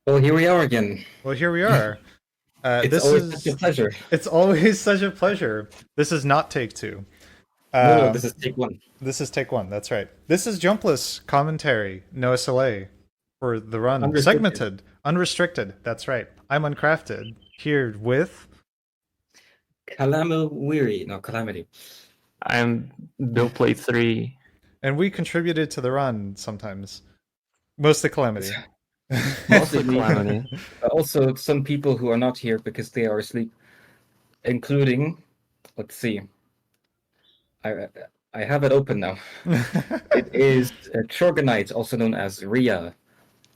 Well, here we are again. Well, here we are. It's This always such a is, pleasure. it's always such a pleasure. This is not take two. No, this Um, is take one. this is take one. That's right. This is Jumpless commentary, NoSLA for the run. Unrestricted. Segmented, unrestricted. That's right. I'm uncrafted here with, Calamity. No, Calamity. I'm Bill Play 3. and we contributed to the run sometimes. Mostly Calamity. Mostly Mostly me, Calamity. but also some people who are not here because they are asleep, including, let's see, I I have it open now. It is Chorganite, also known as Ria.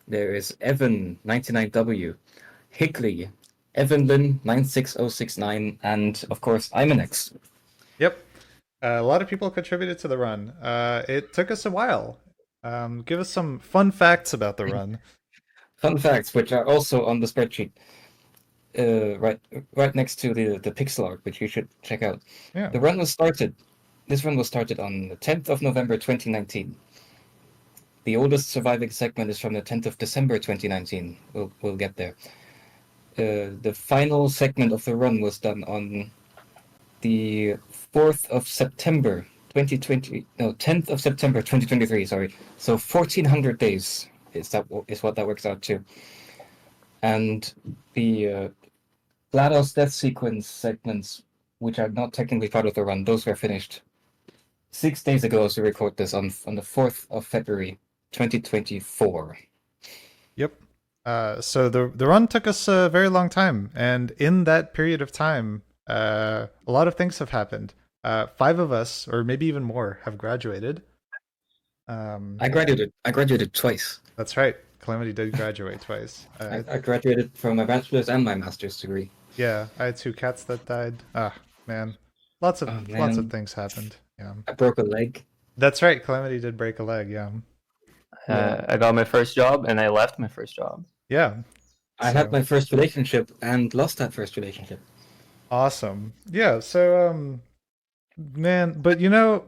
There is Evan 99W, Hickley, Evanlyn 96069, and of course Imanex. Yep. A lot of people contributed to the run. It took us a while. Give us some fun facts about the run. Fun facts, which are also on the spreadsheet, right next to the pixel art, which you should check out. Yeah. The run was started. This run was started on the 10th of November 2019. The oldest surviving segment is from the 10th of December 2019. We'll get there. The final segment of the run was done on the 4th of September 2020. No, 10th of September 2023. Sorry. So 1400 days is what that works out to. And the GLaDOS death sequence segments, which are not technically part of the run, those were finished 6 days ago as we record this on the 4th of February 2024. Yep. So the run took us a very long time, and in that period of time, a lot of things have happened. Five of us, or maybe even more, have graduated. I graduated twice. That's right. Calamity did graduate twice. I graduated from my bachelor's and my master's degree. Yeah, I had two cats that died. Ah, man, lots of Oh lots of man, things happened. Yeah, I broke a leg. that's right. Calamity did break a leg. Yeah, Yeah. I got my first job and I left my first job. yeah. I had So my first relationship and lost that first relationship. awesome. Yeah. So man, but you know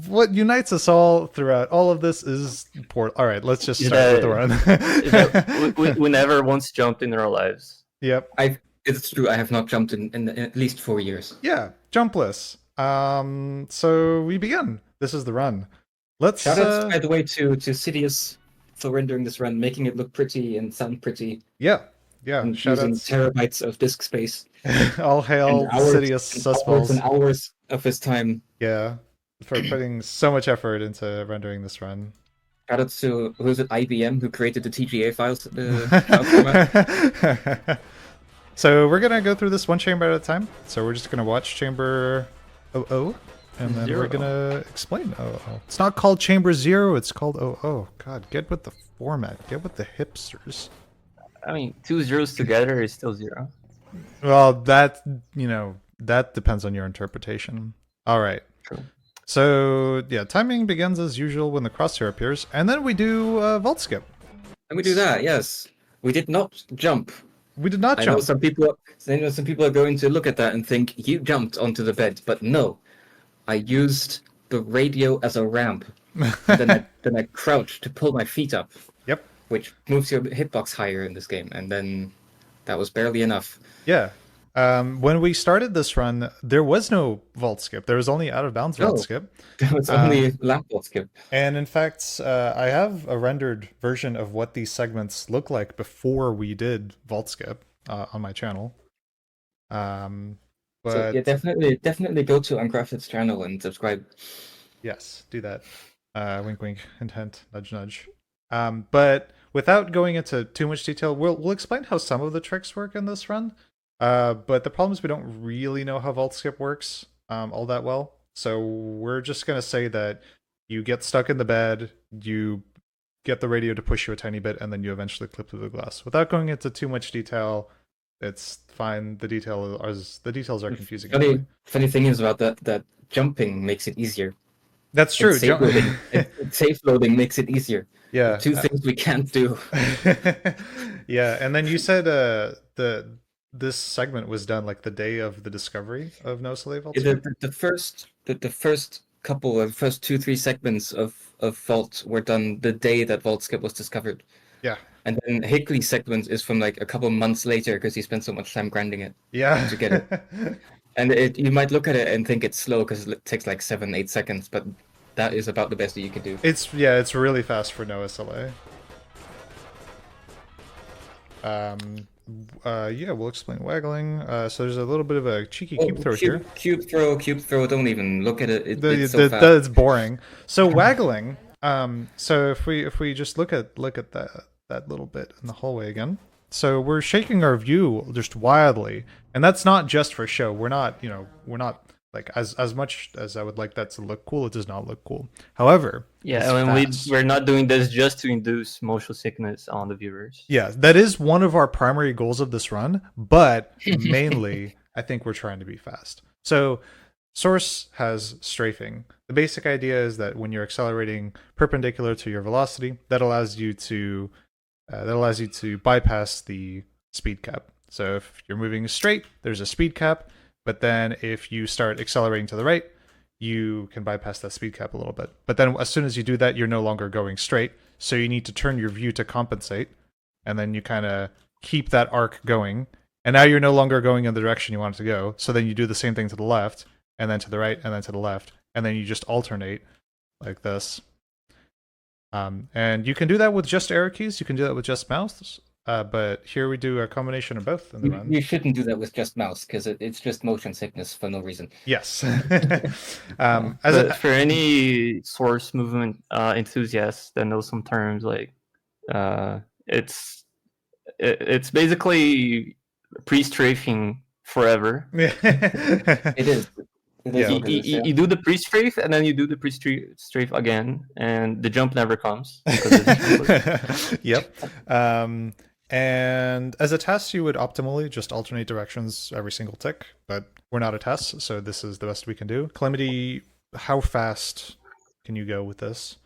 what unites us all throughout all of this is port. All right, let's just Is start with the we run. never once jumped in our lives. Yep. It's true. I have not jumped in at least 4 years. Yeah. Jumpless. So we begin. This is the run. Let's. Shoutouts, by the way, to Sidious for rendering this run, making it look pretty and sound pretty, Yeah. Yeah. and using Shoutouts. terabytes of disk space All and hail hours Sidious and hours and Susballs. hours of his time. Yeah. For putting so much effort into rendering this run. Shoutouts to who's it, IBM, who created the TGA files file format. So we're gonna go through this one chamber at a time. So we're just gonna watch chamber 00, and then we're 0. gonna explain 00. It's not called chamber 0, it's called 00. God, get with the format. Get with the hipsters. I mean, 2 zeros together is still 0. Well, that, you know, that depends on your interpretation. All right. True. So, yeah, timing begins as usual when the crosshair appears, and then we do vault skip. And we do that, yes. We did not jump. We did not I know jump. some people are going to look at that and think you jumped onto the bed, but no. I used the radio as a ramp. And then I crouched to pull my feet up. Yep. Which moves your hitbox higher in this game, and then that was barely enough. Yeah. When we started this run, there was no vault skip. There was only out of bounds vault Oh. skip. That was only lamp ball skip. And in fact, I have a rendered version of what these segments look like before we did vault skip on my channel. But So yeah, definitely go to Uncrafted's channel and subscribe. yes, do that. Wink, wink, hint, hint, nudge, nudge. But without going into too much detail, we'll explain how some of the tricks work in this run. But the problem is we don't really know how vault skip works all that well. So we're just gonna say that you get stuck in the bed, you get the radio to push you a tiny bit, and then you eventually clip through the glass. Without going into too much detail, it's fine. The details are confusing. Funny thing is about that jumping makes it easier. That's true. Safe loading makes it easier. Yeah. Two things we can't do. Yeah, and then you said this segment was done like the day of the discovery of NoSLA Vault. The first first 2-3 segments of Vault were done the day that Vault Skip was discovered. Yeah. And then Hickley's segment is from like a couple months later because he spent so much time grinding it Yeah. to get it. And you might look at it and think it's slow because it takes like 7-8 seconds, but that is about the best that you could do. It's really fast for NoSLA. Yeah, we'll explain waggling. So there's a little bit of a cheeky cube throw here. Cube throw. Don't even look at it. It's so fast. It's boring. So waggling. So if we just look at that little bit in the hallway again. So we're shaking our view just wildly, and that's not just for show. We're not like as much as I would like that to look cool. It does not look cool. However, Yeah, I mean, we're not doing this just to induce motion sickness on the viewers. Yeah, that is one of our primary goals of this run, but mainly I think we're trying to be fast. So Source has strafing. The basic idea is that when you're accelerating perpendicular to your velocity, that allows you to bypass the speed cap. So if you're moving straight, there's a speed cap, but then if you start accelerating to the right, you can bypass that speed cap a little bit. But then as soon as you do that, you're no longer going straight. So you need to turn your view to compensate. And then you kind of keep that arc going. And now you're no longer going in the direction you want it to go. So then you do the same thing to the left, and then to the right, and then to the left. And then you just alternate like this. And you can do that with just arrow keys. You can do that with just mouse. But here we do a combination of both in the run. You shouldn't do that with just mouse because it's just motion sickness for no reason. Yes. For any source movement enthusiasts that know some terms, like it's basically pre-strafing forever. It is. You do the pre-strafe and then you do the pre-strafe again, and the jump never comes. Yep. And as a test, you would optimally just alternate directions every single tick, but we're not a test, so this is the best we can do. Calamity, how fast can you go with this?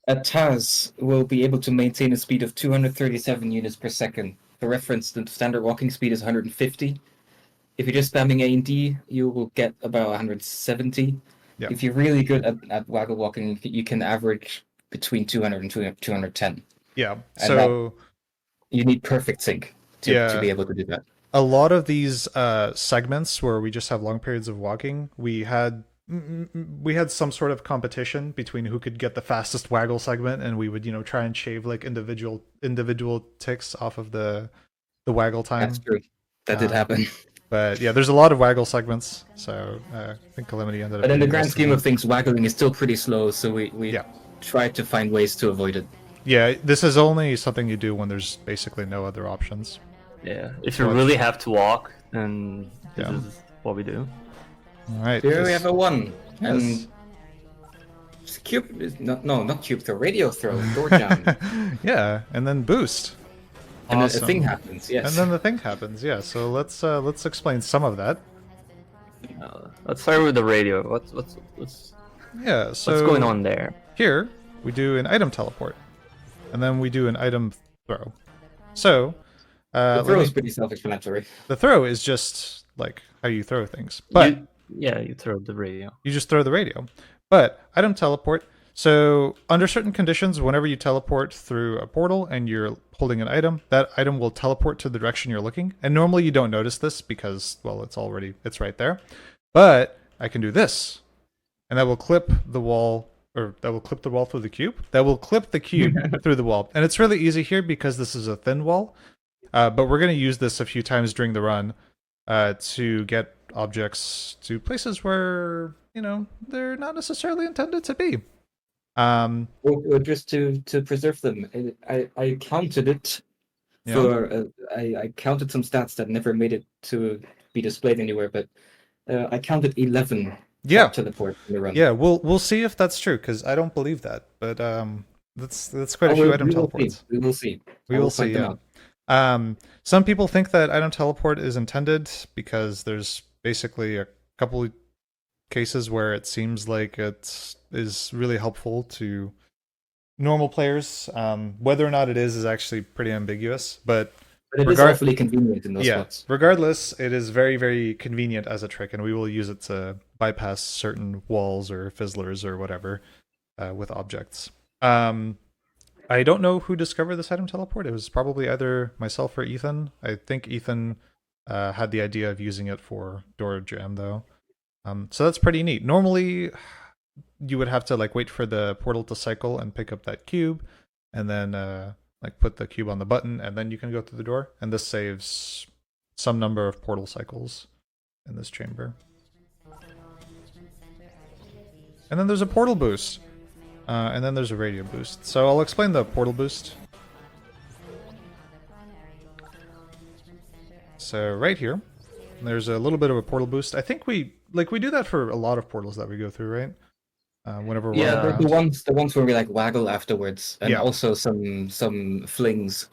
A Taz will be able to maintain a speed of 237 units per second. For reference, the standard walking speed is 150. If you're just spamming A and D, you will get about 170. Yeah. If you're really good at waggle walking, you can average between 200 and 210. Yeah, And so you need perfect sync to be able to do that. A lot of these segments where we just have long periods of walking, we had some sort of competition between who could get the fastest waggle segment, and we would try and shave like individual ticks off of the waggle time. That's true. That did happen. But yeah, there's a lot of waggle segments, so I think Calamity ended up. But in the grand scheme of things, waggling is still pretty slow, so we try to find ways to avoid it. Yeah, this is only something you do when there's basically no other options. Yeah, if you really have to walk, then this is what we do. All right. Here we have a 1. Yes. And cube, not cube throw, radio throw, door jam. Yeah, and then boost. And Awesome. then a thing happens, yes. And then the thing happens, yeah. So let's explain some of that. Let's start with the radio. What's Yeah. So what's going on there? Here we do an item teleport, and then we do an item throw. So the throw is pretty self-explanatory. The throw is just like how you throw things, but you throw the radio. You just throw the radio. But item teleport. So under certain conditions, whenever you teleport through a portal and you're holding an item, that item will teleport to the direction you're looking. And normally you don't notice this because, well, it's right there. But I can do this, and that will clip the wall, or that will clip the wall through the cube. That will clip the cube through the wall. And it's really easy here because this is a thin wall. But we're going to use this a few times during the run to get objects to places where, they're not necessarily intended to be. Or just to preserve them. I counted it for I counted some stats that never made it to be displayed anywhere, but I counted 11 teleport in the run. Yeah, we'll see if that's true, because I don't believe that, but that's quite a few item teleports. We will see. We will see. Yeah. Some people think that item teleport is intended because there's basically a couple of cases where it seems like it is really helpful to normal players. Whether or not it is actually pretty ambiguous, but But it is awfully convenient in those Yeah, spots. regardless, it is very, very convenient as a trick, and we will use it to bypass certain walls or fizzlers or whatever with objects. I don't know who discovered this item teleport. It was probably either myself or Ethan. I think Ethan had the idea of using it for door jam, though. So that's pretty neat. Normally, you would have to like wait for the portal to cycle and pick up that cube, and then like put the cube on the button, and then you can go through the door. And this saves some number of portal cycles in this chamber. And then there's a portal boost. And then there's a radio boost. So I'll explain the portal boost. So right here, there's a little bit of a portal boost. I think we do that for a lot of portals that we go through, right? Whenever we're the ones where we like waggle afterwards, and Yeah. also some flings.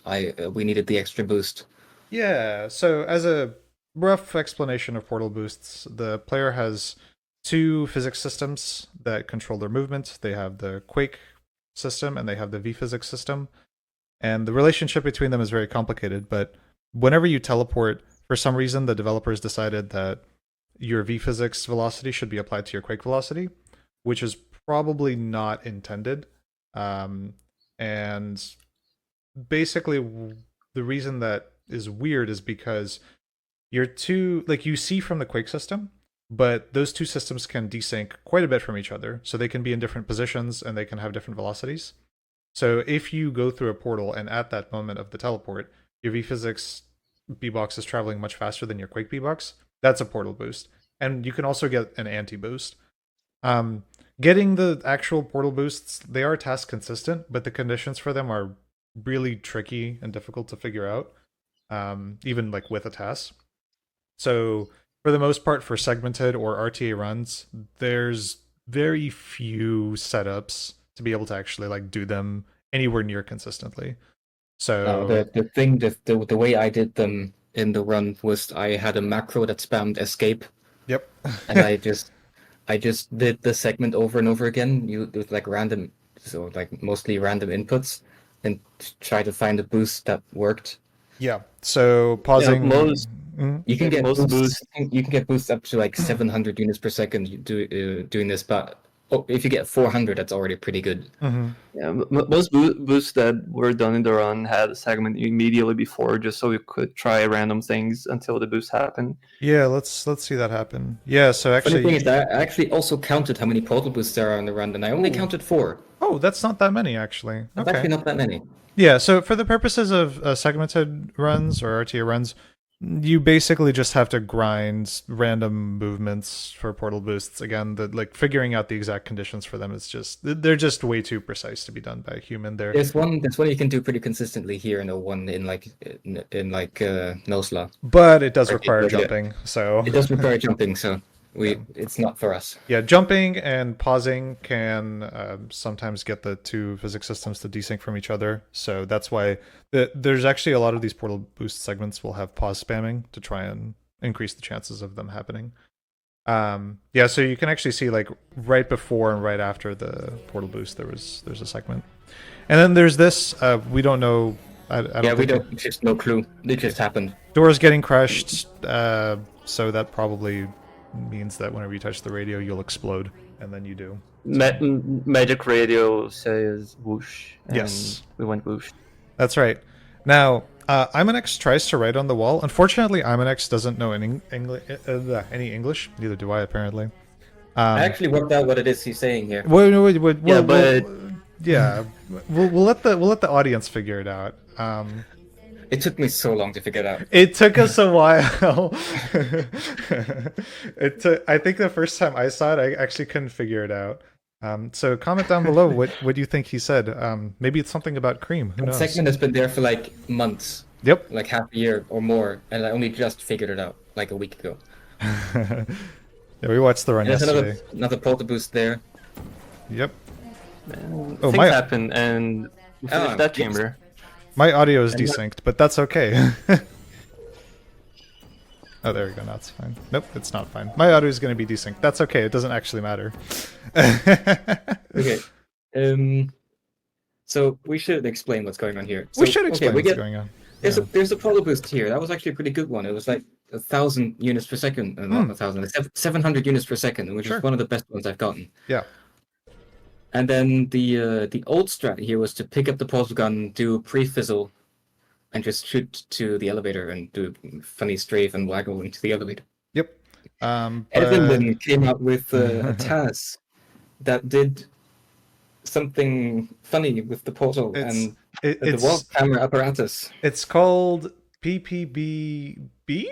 We needed the extra boost. Yeah, so as a rough explanation of portal boosts, the player has two physics systems that control their movement. They have the Quake system and they have the V-physics system. And the relationship between them is very complicated, but whenever you teleport, for some reason the developers decided that your V-physics velocity should be applied to your Quake velocity, which is probably not intended. And basically the reason that is weird is because you're two, like you see from the Quake system, but those two systems can desync quite a bit from each other. So they can be in different positions and they can have different velocities. So if you go through a portal and at that moment of the teleport, your V-physics B-box is traveling much faster than your Quake B-box, that's a portal boost. And you can also get an anti-boost. Getting the actual portal boosts, they are task consistent, but the conditions for them are really tricky and difficult to figure out, even like with a task. So for the most part, for segmented or RTA runs, there's very few setups to be able to actually like do them anywhere near consistently. So The way I did them in the run was I had a macro that spammed escape. Yep. And I just did the segment over and over again. With like random, so like mostly random inputs, and try to find a boost that worked. Yeah. So pausing. Yeah, most You can get most boosts. You can get boosts up to like 700 units per second doing this, but if you get 400, that's already pretty good. Mm-hmm. Yeah, most boosts that were done in the run had a segment immediately before, just so we could try random things until the boost happened. Yeah, let's see that happen. Yeah, so actually, funny thing is, I actually also counted how many portal boosts there are in the run, and I only counted 4. Oh, that's not that many actually. That's actually not that many. Yeah, so for the purposes of segmented runs or RTA runs, you basically just have to grind random movements for portal boosts. Again, like figuring out the exact conditions for them is they're just way too precise to be done by a human. There's one you can do pretty consistently here in O1 in NoSLA. But it does require jumping, so it does require jumping, so it's not for us. Yeah, jumping and pausing can sometimes get the two physics systems to desync from each other. So that's why there's actually a lot of these portal boost segments will have pause spamming to try and increase the chances of them happening. Yeah, so you can actually see like right before and right after the portal boost there's a segment. And then there's this, we don't know. We don't, just no clue. It just happened. Doors getting crushed, so that probably means that whenever you touch the radio, you'll explode, and then you do. Magic radio says whoosh. And yes, we went whoosh. That's right. Now, Imonex tries to write on the wall. Unfortunately, Imonex doesn't know any English. Neither do I, apparently. I actually worked out what it is he's saying here. We'll let the audience figure it out. It took me so long to figure it out. It took us a while. I think the first time I saw it, I actually couldn't figure it out. So comment down below what you think he said. Maybe it's something about cream. Who knows? The segment has been there for like months. Yep. Like half a year or more, and I only just figured it out like a week ago. Yeah, we watched the run yesterday. Another portal boost there. Yep. Things happened, and we finished that chamber. My audio is desynced, but that's okay. Oh, there we go. Now it's fine. Nope, it's not fine. My audio is going to be desynced. That's okay. It doesn't actually matter. Okay. So we should explain what's going on here. So, we should explain what's going on. There's a portal boost here. That was actually a pretty good one. It was like 1,000 units per second, not 1,000, 700 units per second, which Sure. is one of the best ones I've gotten. Yeah. And then the old strat here was to pick up the portal gun, do pre-fizzle, and just shoot to the elevator and do a funny strafe and waggle into the elevator. Yep. Evan then came up with a task that did something funny with the portal and the wall camera apparatus. It's called PPBB?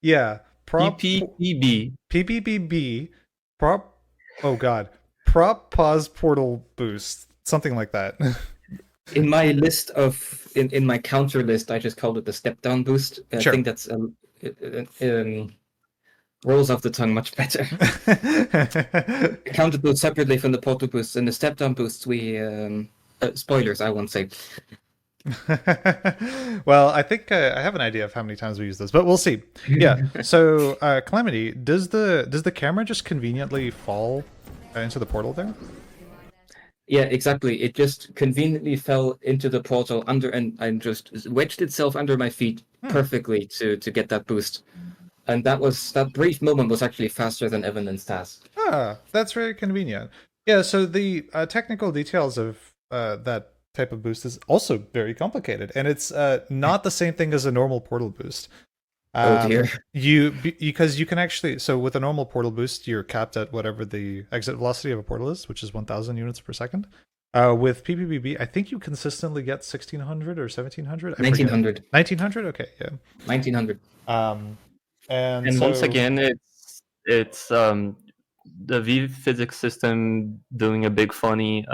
Yeah. PPBB. PPBB. Prop. Oh god. Prop pause portal boost. Something like that. In my list of in my counter list, I just called it the step down boost. I Sure. think that's rolls off the tongue much better. I counted those separately from the portal boosts and the step down boosts. We spoilers, I won't say. Well, I think I have an idea of how many times we use those, but we'll see. Yeah. So, Calamity, does the camera just conveniently fall into the portal there? Yeah, exactly. It just conveniently fell into the portal under and just wedged itself under my feet perfectly to get that boost. And that brief moment was actually faster than Evan and Stas. Ah, that's very convenient. Yeah, so the technical details of that type of boost is also very complicated, and it's not the same thing as a normal portal boost. Oh dear. Because you can actually, so with a normal portal boost, you're capped at whatever the exit velocity of a portal is, which is 1,000 units per second. With PPBB, I think you consistently get 1,600 or 1,700. 1,900. 1,900. Okay, yeah. 1,900. And so, once again, it's the V physics system doing a big funny,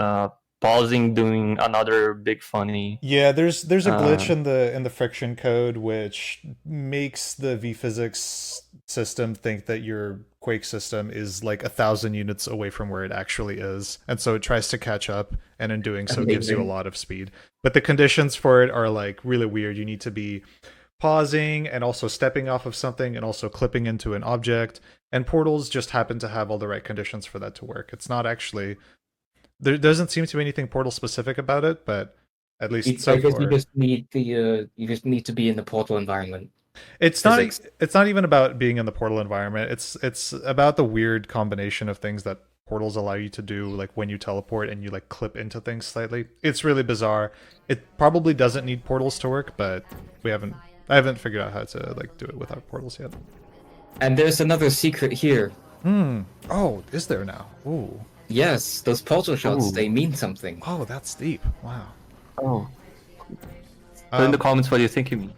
pausing doing another big funny. Yeah, there's a glitch in the friction code which makes the V physics system think that your Quake system is like 1,000 units away from where it actually is, and so it tries to catch up, and in doing so gives you a lot of speed. But the conditions for it are like really weird. You need to be pausing and also stepping off of something and also clipping into an object, and portals just happen to have all the right conditions for that to work. It's not actually, there doesn't seem to be anything portal specific about it, but at least so far, you just need to be in the portal environment. It's not even about being in the portal environment. It's about the weird combination of things that portals allow you to do, like when you teleport and you like clip into things slightly. It's really bizarre. It probably doesn't need portals to work, but I haven't figured out how to like do it without portals yet. And there's another secret here. Oh, is there now? Ooh. Yes, those portal shots, they mean something. Oh, that's deep. Wow. Oh. Put in the comments what you think you mean.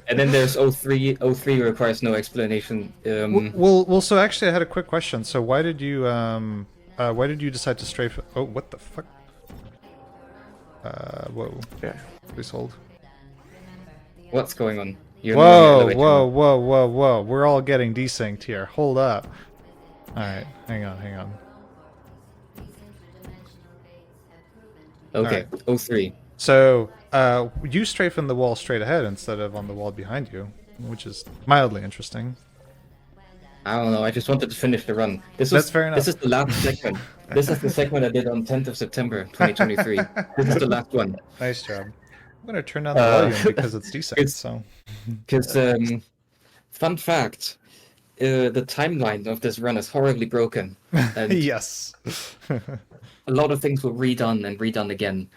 And then there's 03. 03 requires no explanation. Well. So actually, I had a quick question. So why did you decide to strafe? Oh, what the fuck? Whoa. Yeah. Please hold. What's going on? Whoa! We're all getting desynced here. Hold up. All right, hang on. Okay, right. 03. So, you strafing the wall straight ahead instead of on the wall behind you, which is mildly interesting. I don't know, I just wanted to finish the run. That's fair enough. This is the last segment. This is the segment I did on 10th of September, 2023. This is the last one. Nice job. I'm going to turn down the volume because it's desynced, so... Because, fun fact, the timeline of this run is horribly broken. And yes. a lot of things were redone and redone again.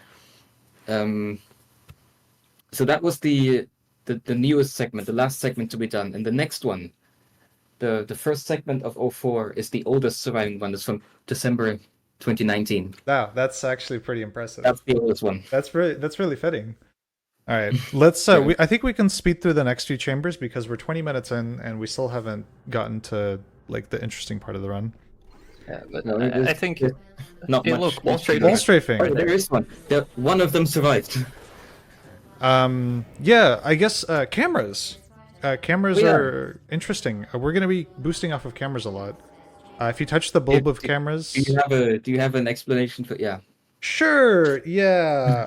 So that was the newest segment, the last segment to be done. And the next one, the first segment of 04 is the oldest surviving one. It's from December 2019. Wow, that's actually pretty impressive. That's the oldest one. That's really fitting. All right, let's. I think we can speed through the next few chambers because we're 20 minutes in and we still haven't gotten to like the interesting part of the run. Yeah, but I think not much. Look, wall strafing. Wall strafing. Oh, there is one. One of them survived. Yeah, I guess cameras. Cameras are interesting. We're going to be boosting off of cameras a lot. If you touch the bulb of cameras, do you have an explanation for? Yeah. Sure. Yeah.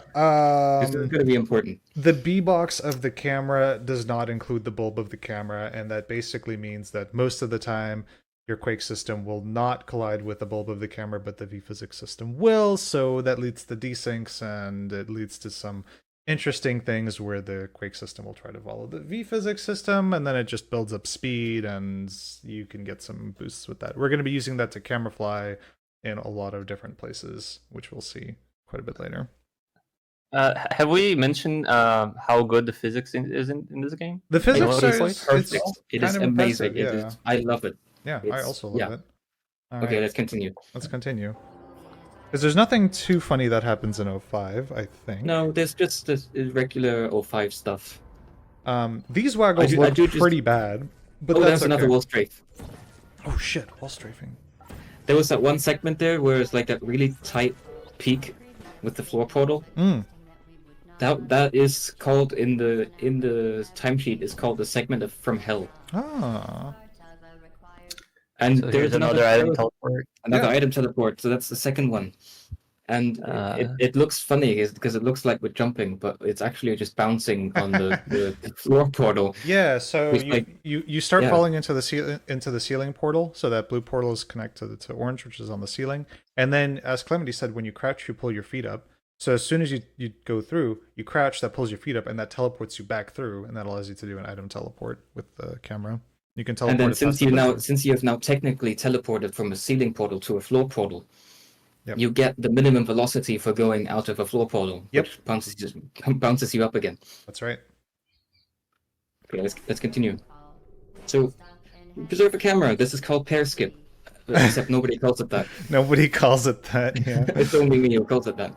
This is going to be important. The B box of the camera does not include the bulb of the camera, and that basically means that most of the time your Quake system will not collide with the bulb of the camera, but the V-physics system will. So that leads to desyncs, and it leads to some interesting things where the Quake system will try to follow the V physics system, and then it just builds up speed, and you can get some boosts with that. We're going to be using that to camera fly in a lot of different places, which we'll see quite a bit later. Have we mentioned how good the physics is in this game? The physics what are it's like? Perfect. It is kind of amazing. impressive, It is, I love it. Yeah, I It's- also love yeah. it. All Okay, right, let's continue. let's continue. Because there's nothing too funny that happens in 05, I think. No, there's just this regular 05 stuff. These waggles I look do just- pretty bad, but Oh, that's there's another okay. wall strafe. Oh shit, wall strafing. There was that one segment there where it's like that really tight peak with the floor portal. Mm. That is called in the timesheet is called the segment of From Hell. Ah. And So there's here's another item teleport. Another Yeah. item teleport. So that's the second one. And it looks funny because it looks like we're jumping, but it's actually just bouncing on the floor portal. Yeah, so Which, you, like- you start yeah. falling into the ceiling portal, so that blue portal is connected to orange, which is on the ceiling. And then, as Clemity said, when you crouch, you pull your feet up. So as soon as you go through, you crouch, that pulls your feet up, and that teleports you back through, and that allows you to do an item teleport with the camera. You can teleport. And then it past the bridge. since you have now technically teleported from a ceiling portal to a floor portal, Yep. you get the minimum velocity for going out of a floor portal, Yep. which bounces you up again. That's right. Okay, let's continue. So, preserve a camera. This is called pair skip, except nobody calls it that. Nobody calls it that. Yeah. It's only me who calls it that.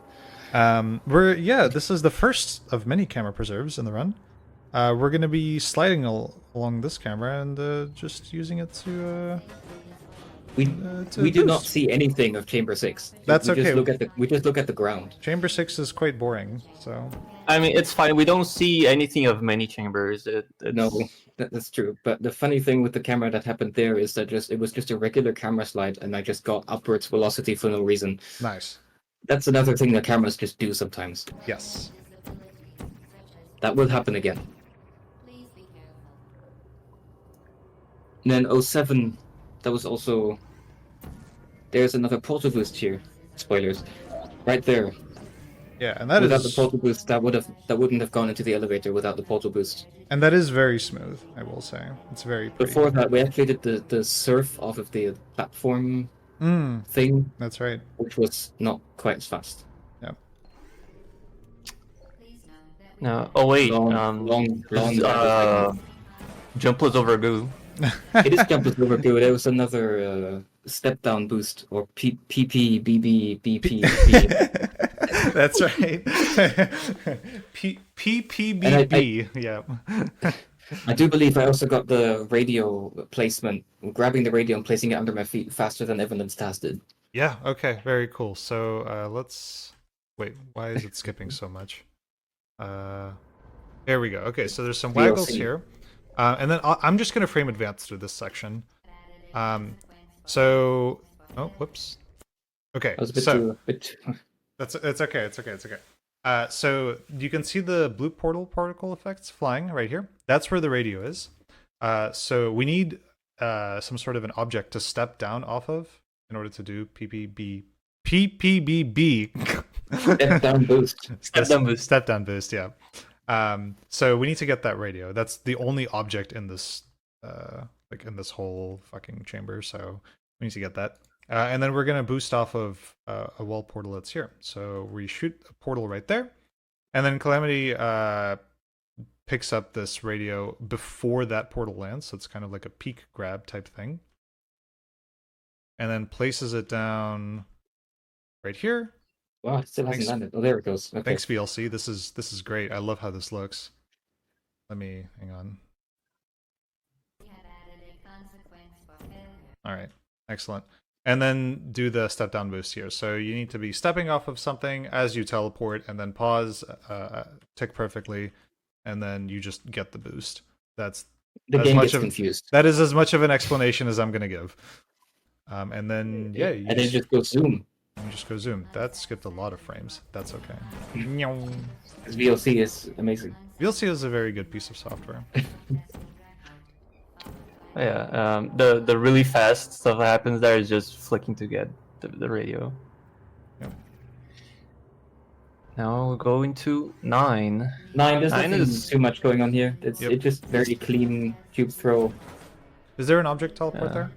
This is the first of many camera preserves in the run. We're gonna be sliding along this camera and just using it to We to do not boost. see anything of Chamber 6. That's we okay. Just look at the ground. Chamber 6 is quite boring, so I mean, it's fine. We don't see anything of many chambers. It's... No, that's true. But the funny thing with the camera that happened there is that it was just a regular camera slide, and I just got upwards velocity for no reason. nice. That's another thing that cameras just do sometimes. Yes. That will happen again. And then 07, that was also... There's another portal boost here. Spoilers. Right there. Yeah, and that Without the is portal boost, that wouldn't have gone into the elevator without the portal boost. very smooth, I will say. It's very pretty. Before that, we actually did the surf off of the platform thing, That's right. which was not quite as fast. Yeah. No. Oh wait. Long. Jumpless over goo. It is Jumpless over goo. There was another step down boost or PPBB. That's right. PPBB. Yeah. I do believe I also got the radio placement, grabbing the radio and placing it under my feet faster than Evelyn's task did. Yeah. Okay. Very cool. So let's wait. Why is it skipping so much? There we go. Okay. So there's some waggles VLC. here, and then I'm just gonna frame advance through this section. So oh, whoops. Okay. I was a bit So too. it's okay. It's okay. It's okay. So you can see the blue portal particle effects flying right here. That's where the radio is. So we need some sort of an object to step down off of in order to do PPBB. Step down boost. Step down boost. Step down boost. Yeah. So we need to get that radio. That's the only object in this in this whole fucking chamber. So we need to get that. And then we're going to boost off of a wall portal that's here. So we shoot a portal right there. And then Calamity picks up this radio before that portal lands. So it's kind of like a peek grab type thing. And then places it down right here. Wow, it still hasn't Thanks. landed. Oh, there it goes. Okay. Thanks, VLC. This is great. I love how this looks. Let me hang on. All right, excellent. And then do the step down boost here. So you need to be stepping off of something as you teleport, and then pause, tick perfectly, and then you just get the boost. That's The as game much gets of- confused. that is as much of an explanation as I'm gonna give. And then yeah, you And then just go zoom. just go zoom. That skipped a lot of frames. That's okay. Because VLC is amazing. VLC is a very good piece of software. Yeah. The really fast stuff that happens there is just flicking to get the radio. Now we're going to 9. 9, there's 9 nothing is too much going on here. It's Yep. just very clean cube throw. Is there an object teleport there?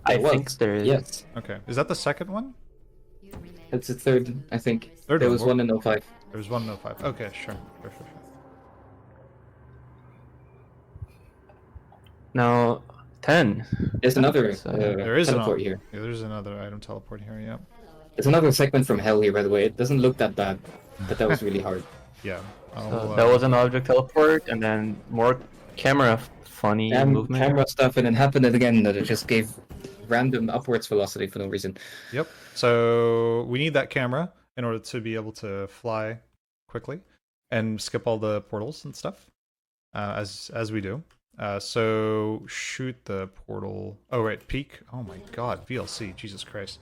I There think was. there is. Yes. Okay. Is that the second one? It's the third, I think. Third There one. was one in 05. There was one in 05. Okay, sure. Sure. Now 10. There's another There is teleport here. Yeah, there's another item teleport here, yeah. There's another segment from hell here, by the way. It doesn't look that bad, but that was really hard. Yeah. That was an object teleport, and then more camera funny And movement. camera stuff, and then happened again that it just gave random upwards velocity for no reason. Yep. So we need that camera in order to be able to fly quickly and skip all the portals and stuff, as we do. So shoot the portal. Oh right, peek. Oh my God, VLC. Jesus Christ.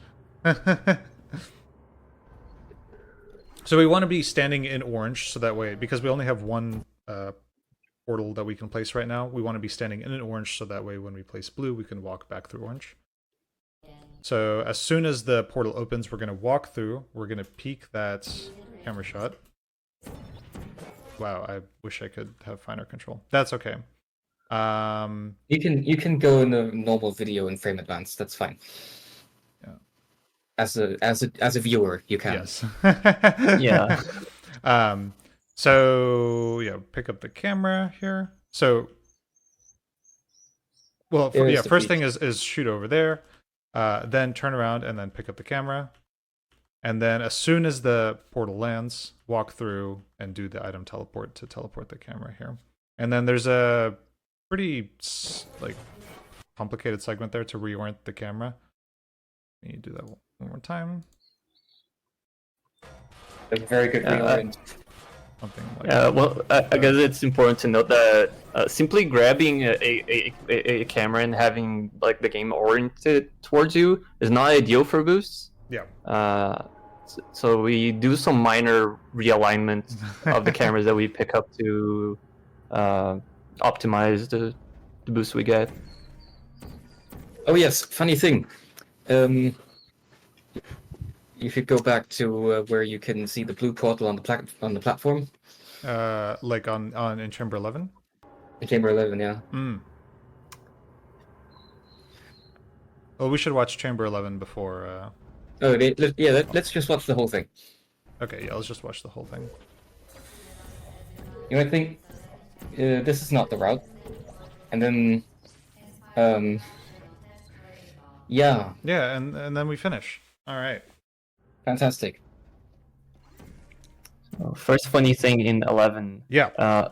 So we want to be standing in orange, so that way, because we only have one portal that we can place right now, we want to be standing in an orange, so that way when we place blue, we can walk back through orange. So as soon as the portal opens, we're going to walk through. We're going to peek that camera shot. Wow, I wish I could have finer control. That's okay. You can go in a normal video in frame advance. That's fine. Yeah. As a viewer, you can. Yes. Yeah. So yeah, pick up the camera here. So, well, There's yeah, the first peak. thing is shoot over there, then turn around and then pick up the camera, and then as soon as the portal lands, walk through and do the item teleport to teleport the camera here. And then there's a pretty like complicated segment there to reorient the camera. You do that one more time. A very good reorient. Something like Yeah, well, I guess it's important to note that simply grabbing a camera and having like the game oriented towards you is not ideal for boosts. Yeah. So we do some minor realignment of the cameras that we pick up to optimize the boost we get. Oh yes, funny thing. You should go back to where you can see the blue portal on the platform. Like in chamber 11. In chamber 11, yeah. Well, we should watch chamber 11 before. Let's just watch the whole thing. Okay, yeah, let's just watch the whole thing. You might think this is not the route, and then, yeah. Yeah, and then we finish. All right. Fantastic. First funny thing in 11. Yeah.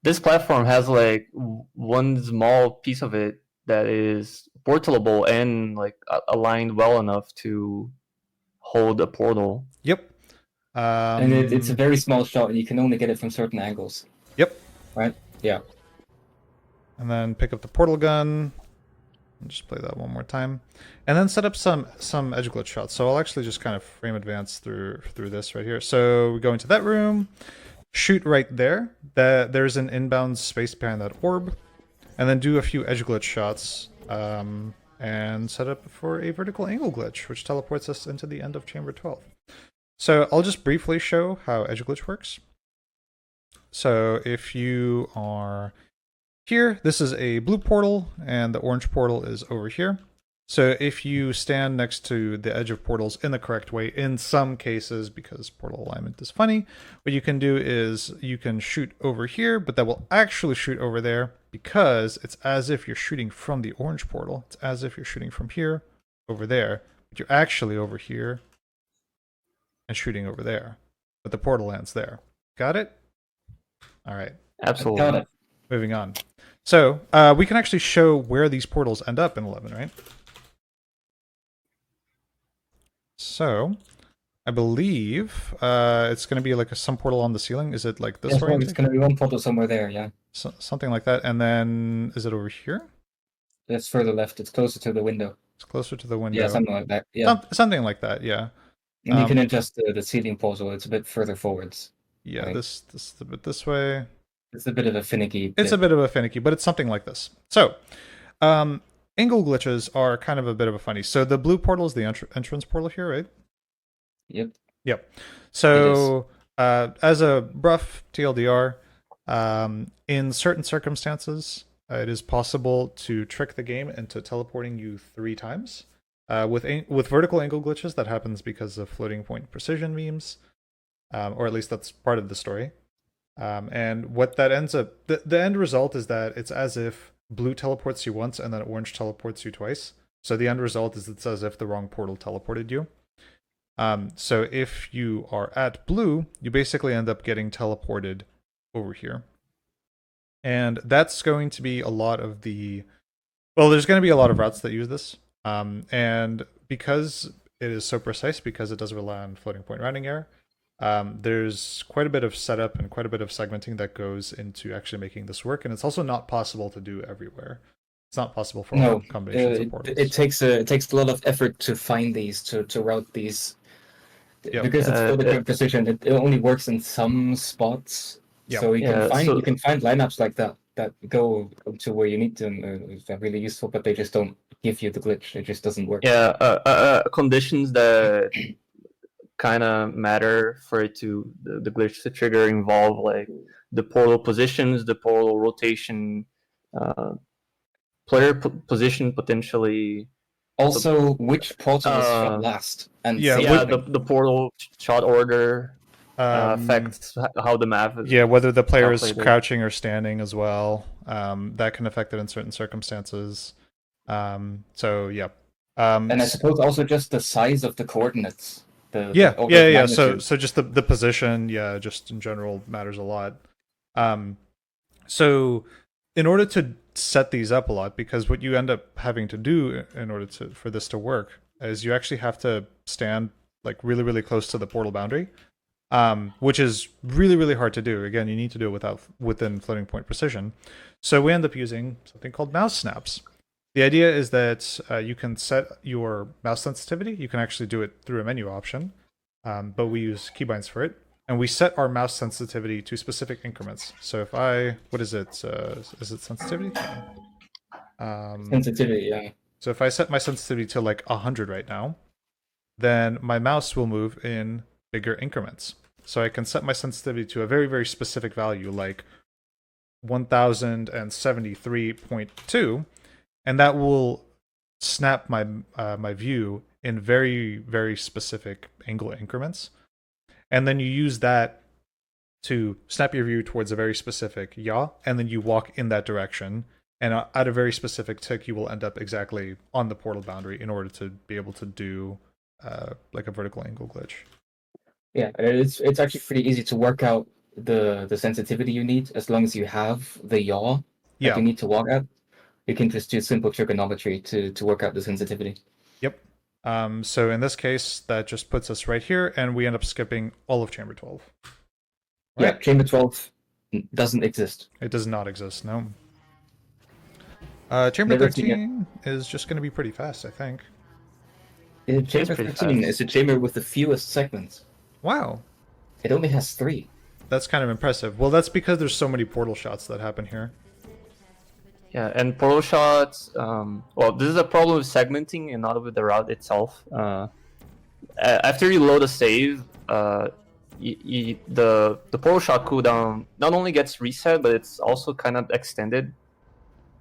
This platform has like one small piece of it that is portalable and like aligned well enough to hold a portal. Yep. And it's a very small shot, and you can only get it from certain angles. Yep. Right? Yeah. And then pick up the portal gun. I'll just play that one more time, and then set up some edge glitch shots. So I'll actually just kind of frame advance through this right here. So we go into that room, shoot right there. There's an inbound space behind that orb, and then do a few edge glitch shots, and set up for a vertical angle glitch, which teleports us into the end of chamber 12. So I'll just briefly show how edge glitch works. So if you are here, this is a blue portal, and the orange portal is over here. So if you stand next to the edge of portals in the correct way, in some cases, because portal alignment is funny, what you can do is you can shoot over here, but that will actually shoot over there, because it's as if you're shooting from the orange portal. It's as if you're shooting from here over there, but you're actually over here and shooting over there, but the portal lands there. Got it? All right. Absolutely. Got it. Moving on. So we can actually show where these portals end up in 11, right? So I believe it's going to be like some portal on the ceiling. Is it like this Yes, way? it's going to be one portal somewhere there, yeah. Something like that. And then is it over here? It's further left. It's closer to the window. It's closer to the window. Yeah, something like that. Yeah. Something like that, yeah. And you can adjust the ceiling portal. It's a bit further forwards. Yeah, right? this is a bit this way. It's a bit of a finicky. It's a bit of a finicky, but it's something like this. So, angle glitches are kind of a bit of a funny. So the blue portal is the entrance portal here, right? Yep. Yep. So, as a rough TLDR, in certain circumstances, it is possible to trick the game into teleporting you 3 times. With vertical angle glitches, that happens because of floating point precision memes, or at least that's part of the story. And what that ends up, the end result is that it's as if blue teleports you once and then orange teleports you twice. So the end result is it's as if the wrong portal teleported you. So if you are at blue, you basically end up getting teleported over here. And that's going to be a lot of the... Well, there's going to be a lot of routes that use this. And because it is so precise, because it does rely on floating point rounding error, there's quite a bit of setup and quite a bit of segmenting that goes into actually making this work. And it's also not possible to do everywhere. It's not possible for all combinations of portals. It takes a lot of effort to find these, to route these. Yep. Because it's floating point precision, it only works in some spots. Yep. So you can find lineups like that go to where you need them. They're really useful, but they just don't give you the glitch. It just doesn't work. Yeah, conditions that kind of matter for it to the glitch to trigger involve like the portal positions, the portal rotation, player position potentially. Also, which portal is shot last? And the portal shot order affects how the map is. Yeah, whether the player is crouching or standing as well. That can affect it in certain circumstances. So yeah. And I suppose also just the size of the coordinates. Yeah. So just the position, just in general matters a lot. So in order to set these up a lot, because what you end up having to do in order for this to work is you actually have to stand like really, really close to the portal boundary, which is really, really hard to do. Again, you need to do it within floating point precision. So we end up using something called mouse snaps. The idea is that you can set your mouse sensitivity. You can actually do it through a menu option, but we use keybinds for it. And we set our mouse sensitivity to specific increments. So if what is it? Is it sensitivity? Sensitivity, yeah. So if I set my sensitivity to like 100 right now, then my mouse will move in bigger increments. So I can set my sensitivity to a very, very specific value, like 1073.2, and that will snap my my view in very, very specific angle increments. And then you use that to snap your view towards a very specific yaw, and then you walk in that direction. And at a very specific tick, you will end up exactly on the portal boundary in order to be able to do like a vertical angle glitch. Yeah, it's actually pretty easy to work out the sensitivity you need as long as you have the yaw that you need to walk at. You can just do simple trigonometry to work out the sensitivity. Yep. So in this case, that just puts us right here, and we end up skipping all of chamber 12. Right? Yeah, chamber 12 doesn't exist. It does not exist, no. Chamber 13 is just going to be pretty fast, I think. Chamber 13 is a chamber with the fewest segments. Wow. It only has 3. That's kind of impressive. Well, that's because there's so many portal shots that happen here. Yeah, and portal shots, well, this is a problem with segmenting and not with the route itself. After you load a save, the portal shot cooldown not only gets reset, but it's also kind of extended.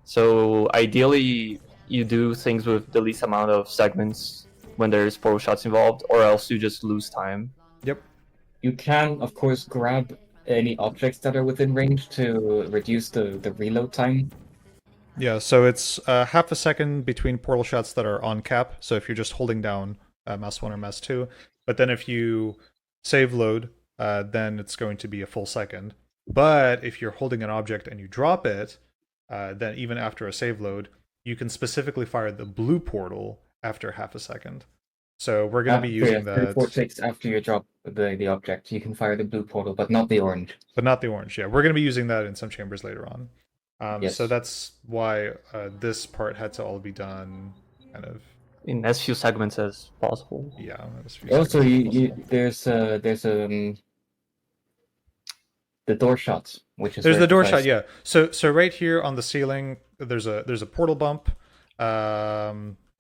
So ideally, you do things with the least amount of segments when there's portal shots involved, or else you just lose time. Yep. You can, of course, grab any objects that are within range to reduce the reload time. Yeah, so it's half a second between portal shots that are on cap. So if you're just holding down mouse 1 or mouse 2, but then if you save load, then it's going to be a full second. But if you're holding an object and you drop it, then even after a save load, you can specifically fire the blue portal after half a second. So we're going to be using that. 34 ticks after you drop the object, you can fire the blue portal, but not the orange. But not the orange, yeah. We're going to be using that in some chambers later on. Yes. So that's why this part had to all be done kind of in as few segments as possible. Yeah. Also, there's the door shot, which is the door shot. Yeah. So right here on the ceiling, there's a portal bump,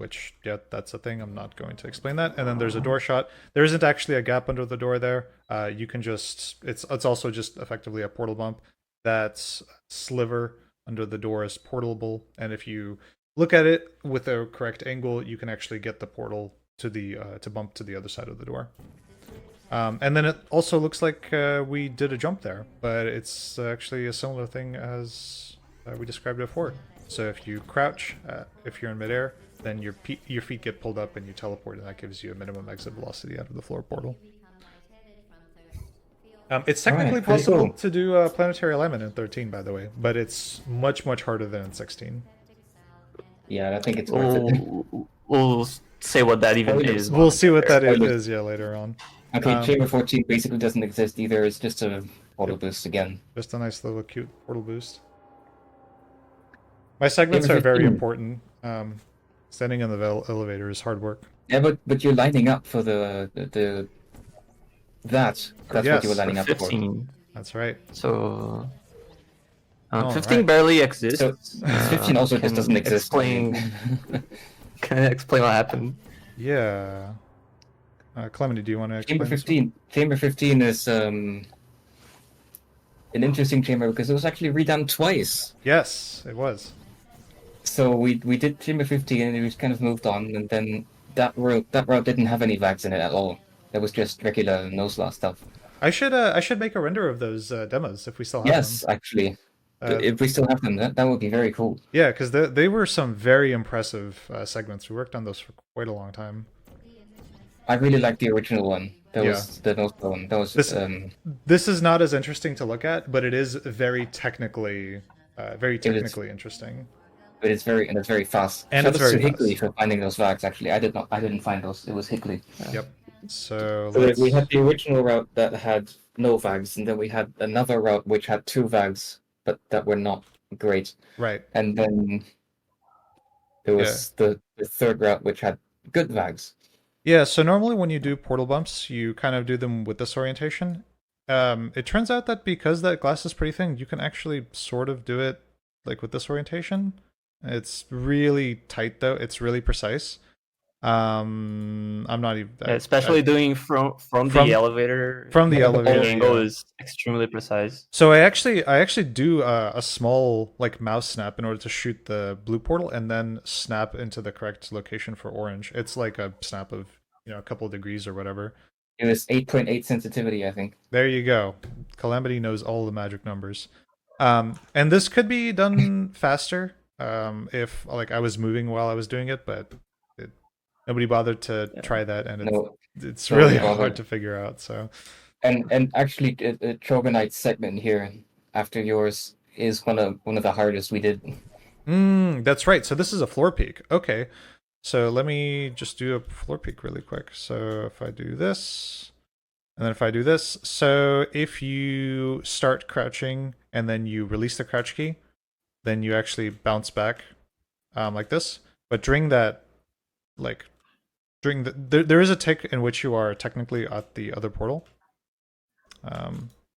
which, yeah, that's a thing. I'm not going to explain that. And then there's a door shot. There isn't actually a gap under the door there. You can just, it's also just effectively a portal bump. That sliver under the door is portable, and if you look at it with a correct angle, you can actually get the portal to the to bump to the other side of the door. And then it also looks like we did a jump there, but it's actually a similar thing as we described before. So if you crouch, if you're in midair, then your feet get pulled up and you teleport, and that gives you a minimum exit velocity out of the floor portal. It's technically Alright, pretty possible cool. to do planetary alignment in 13, by the way, but it's much, much harder than in 16. Yeah, I think it's worth it. We'll say what that even Spoilers. is. We'll see what that Spoilers. is, yeah, later on. Okay, Chamber 14 basically doesn't exist either. It's just a auto boost again. Just a nice little cute portal boost. My segments Chamber are very 15. important. Standing in the elevator is hard work. Yeah, but you're lining up for that's what you were Yes. lining up for. 15. That's right. So All 15 right. barely exists. So 15 also just can doesn't exist. Explain, can I explain what happened? Yeah. Clemeny, do you want to explain? Chamber 15 is an interesting chamber because it was actually redone twice. Yes, it was. So we did Chamber 15 and it was kind of moved on, and then that route didn't have any vags in it at all. It was just regular NoSLA stuff. I should make a render of those demos if we still have Yes, them. actually. If we still have them, that would be very cool. Yeah, because they were some very impressive segments. We worked on those for quite a long time. I really like the original one. That was the NoSLA one. That was This is not as interesting to look at, but it is very technically interesting. But it's very fast. And Shout it's out very to Hickley fast. for finding those vags. Actually, I didn't find those. It was Hickley. Yep. So So we had the original route that had no vags, and then we had another route which had two vags, but that were not great. right. And then there was the third route which had good vags. Yeah, so normally when you do portal bumps, you kind of do them with this orientation. It turns out that because that glass is pretty thin, you can actually sort of do it like with this orientation. It's really tight though. It's really precise. I'm not even Especially doing from the elevator. From the Yeah, the elevator. The angle yeah. is extremely precise. So I actually do a small like mouse snap in order to shoot the blue portal and then snap into the correct location for orange. It's like a snap of a couple of degrees or whatever. It was 8.8 sensitivity, I think. There you go. Calamity knows all the magic numbers. And this could be done faster if like I was moving while I was doing it, but nobody bothered to try that, and it's really hard to figure out. So, and actually, Trogonite's segment here after yours is one of the hardest we did. That's right. So this is a floor peak. Okay. So let me just do a floor peak really quick. So if I do this, and then if I do this, so if you start crouching and then you release the crouch key, then you actually bounce back like this. But during that, there is a tick in which you are technically at the other portal.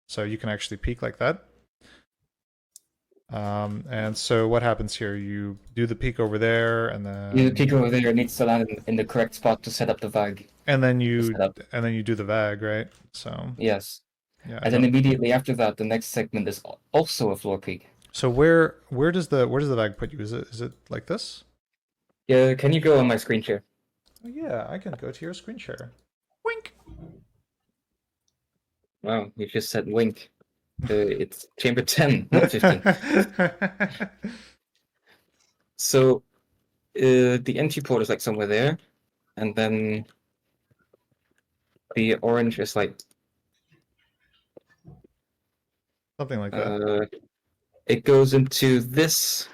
So you can actually peek like that. And so what happens here? You do the peek over there, and then The peak over there needs to land in the correct spot to set up the vag. and then you Setup. do the vag, right? So Yes. yeah. And then immediately after that, the next segment is also a floor peak. So where does the vag put you? Is it like this? Yeah, can you go on my screen share? Oh, yeah, I can go to your screen share. Wink. Wow, you just said wink. It's chamber 10, not 15. So the entry port is like somewhere there, and then the orange is like Something like that. It goes into this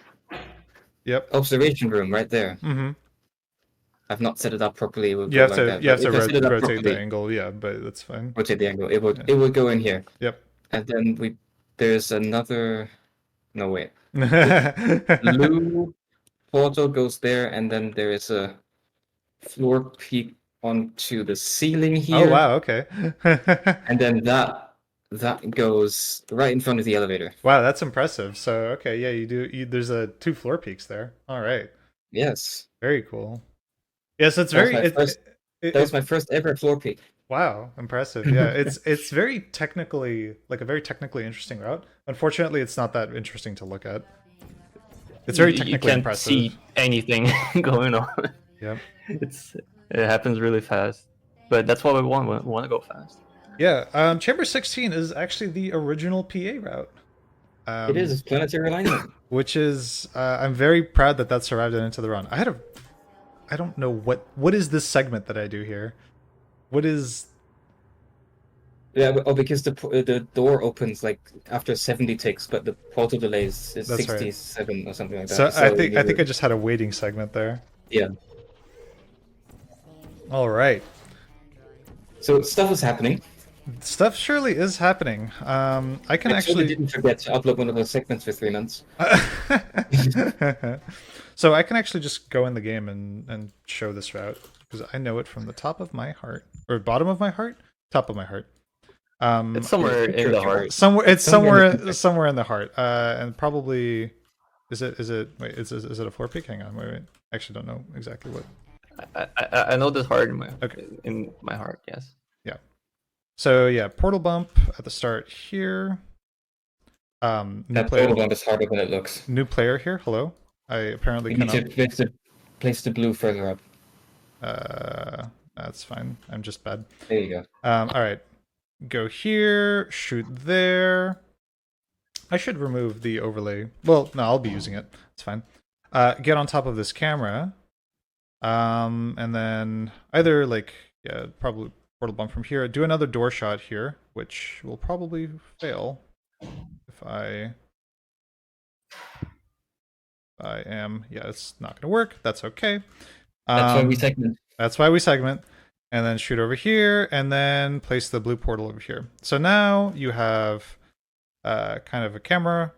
Yep. observation room right there. Mm-hmm. I've not set it up properly. You have to set it up rotate properly, the angle, yeah, but that's fine. rotate the angle. It would go in here. Yep. And then there's another. No wait. Blue portal goes there, and then there is a floor peak onto the ceiling here. Oh wow, okay. And then that goes right in front of the elevator. Wow, that's impressive. So okay, yeah, there's two floor peaks there. All right. Yes. Very cool. Yes, it's That was very. my first. It, That was my first ever floor peak. Wow, impressive. Yeah, it's very technically like a very technically interesting route. Unfortunately, it's not that interesting to look at. It's very You technically can't impressive. see anything going on. Yep. It happens really fast, but that's what we want. We want to go fast. Yeah. Chamber 16 is actually the original PA route. It is. It's planetary alignment. Which is I'm very proud that that survived it into the run. I don't know what is this segment that I do here. What is Yeah, because the door opens like after 70 ticks, but the portal delay is That's right. 67 or something like that. So I think you- I just had a waiting segment there. yeah. All right. So stuff is happening. Stuff surely is happening. I can I actually didn't forget to upload one of those segments for 3 months. So I can actually just go in the game and show this route because I know it from the top of my heart or bottom of my heart, top of my heart. It's somewhere in the heart. Somewhere in the heart. And probably is it wait is it a floor peak? Hang on, wait. I actually don't know exactly what. I know this heart in my Okay. in my heart. Yes. Yeah. So yeah, portal bump at the start here. New That player. portal bump is harder than it looks. New player here. Hello. I apparently You need cannot. to place the blue further up. That's fine. I'm just bad. There you go. All right. Go here. Shoot there. I should remove the overlay. Well, no, I'll be using it. It's fine. Get on top of this camera. And then either probably portal bump from here. Do another door shot here, which will probably fail if I am. Yeah, it's not going to work. That's okay. That's why we segment. That's why we segment. And then shoot over here, and then place the blue portal over here. So now you have kind of a camera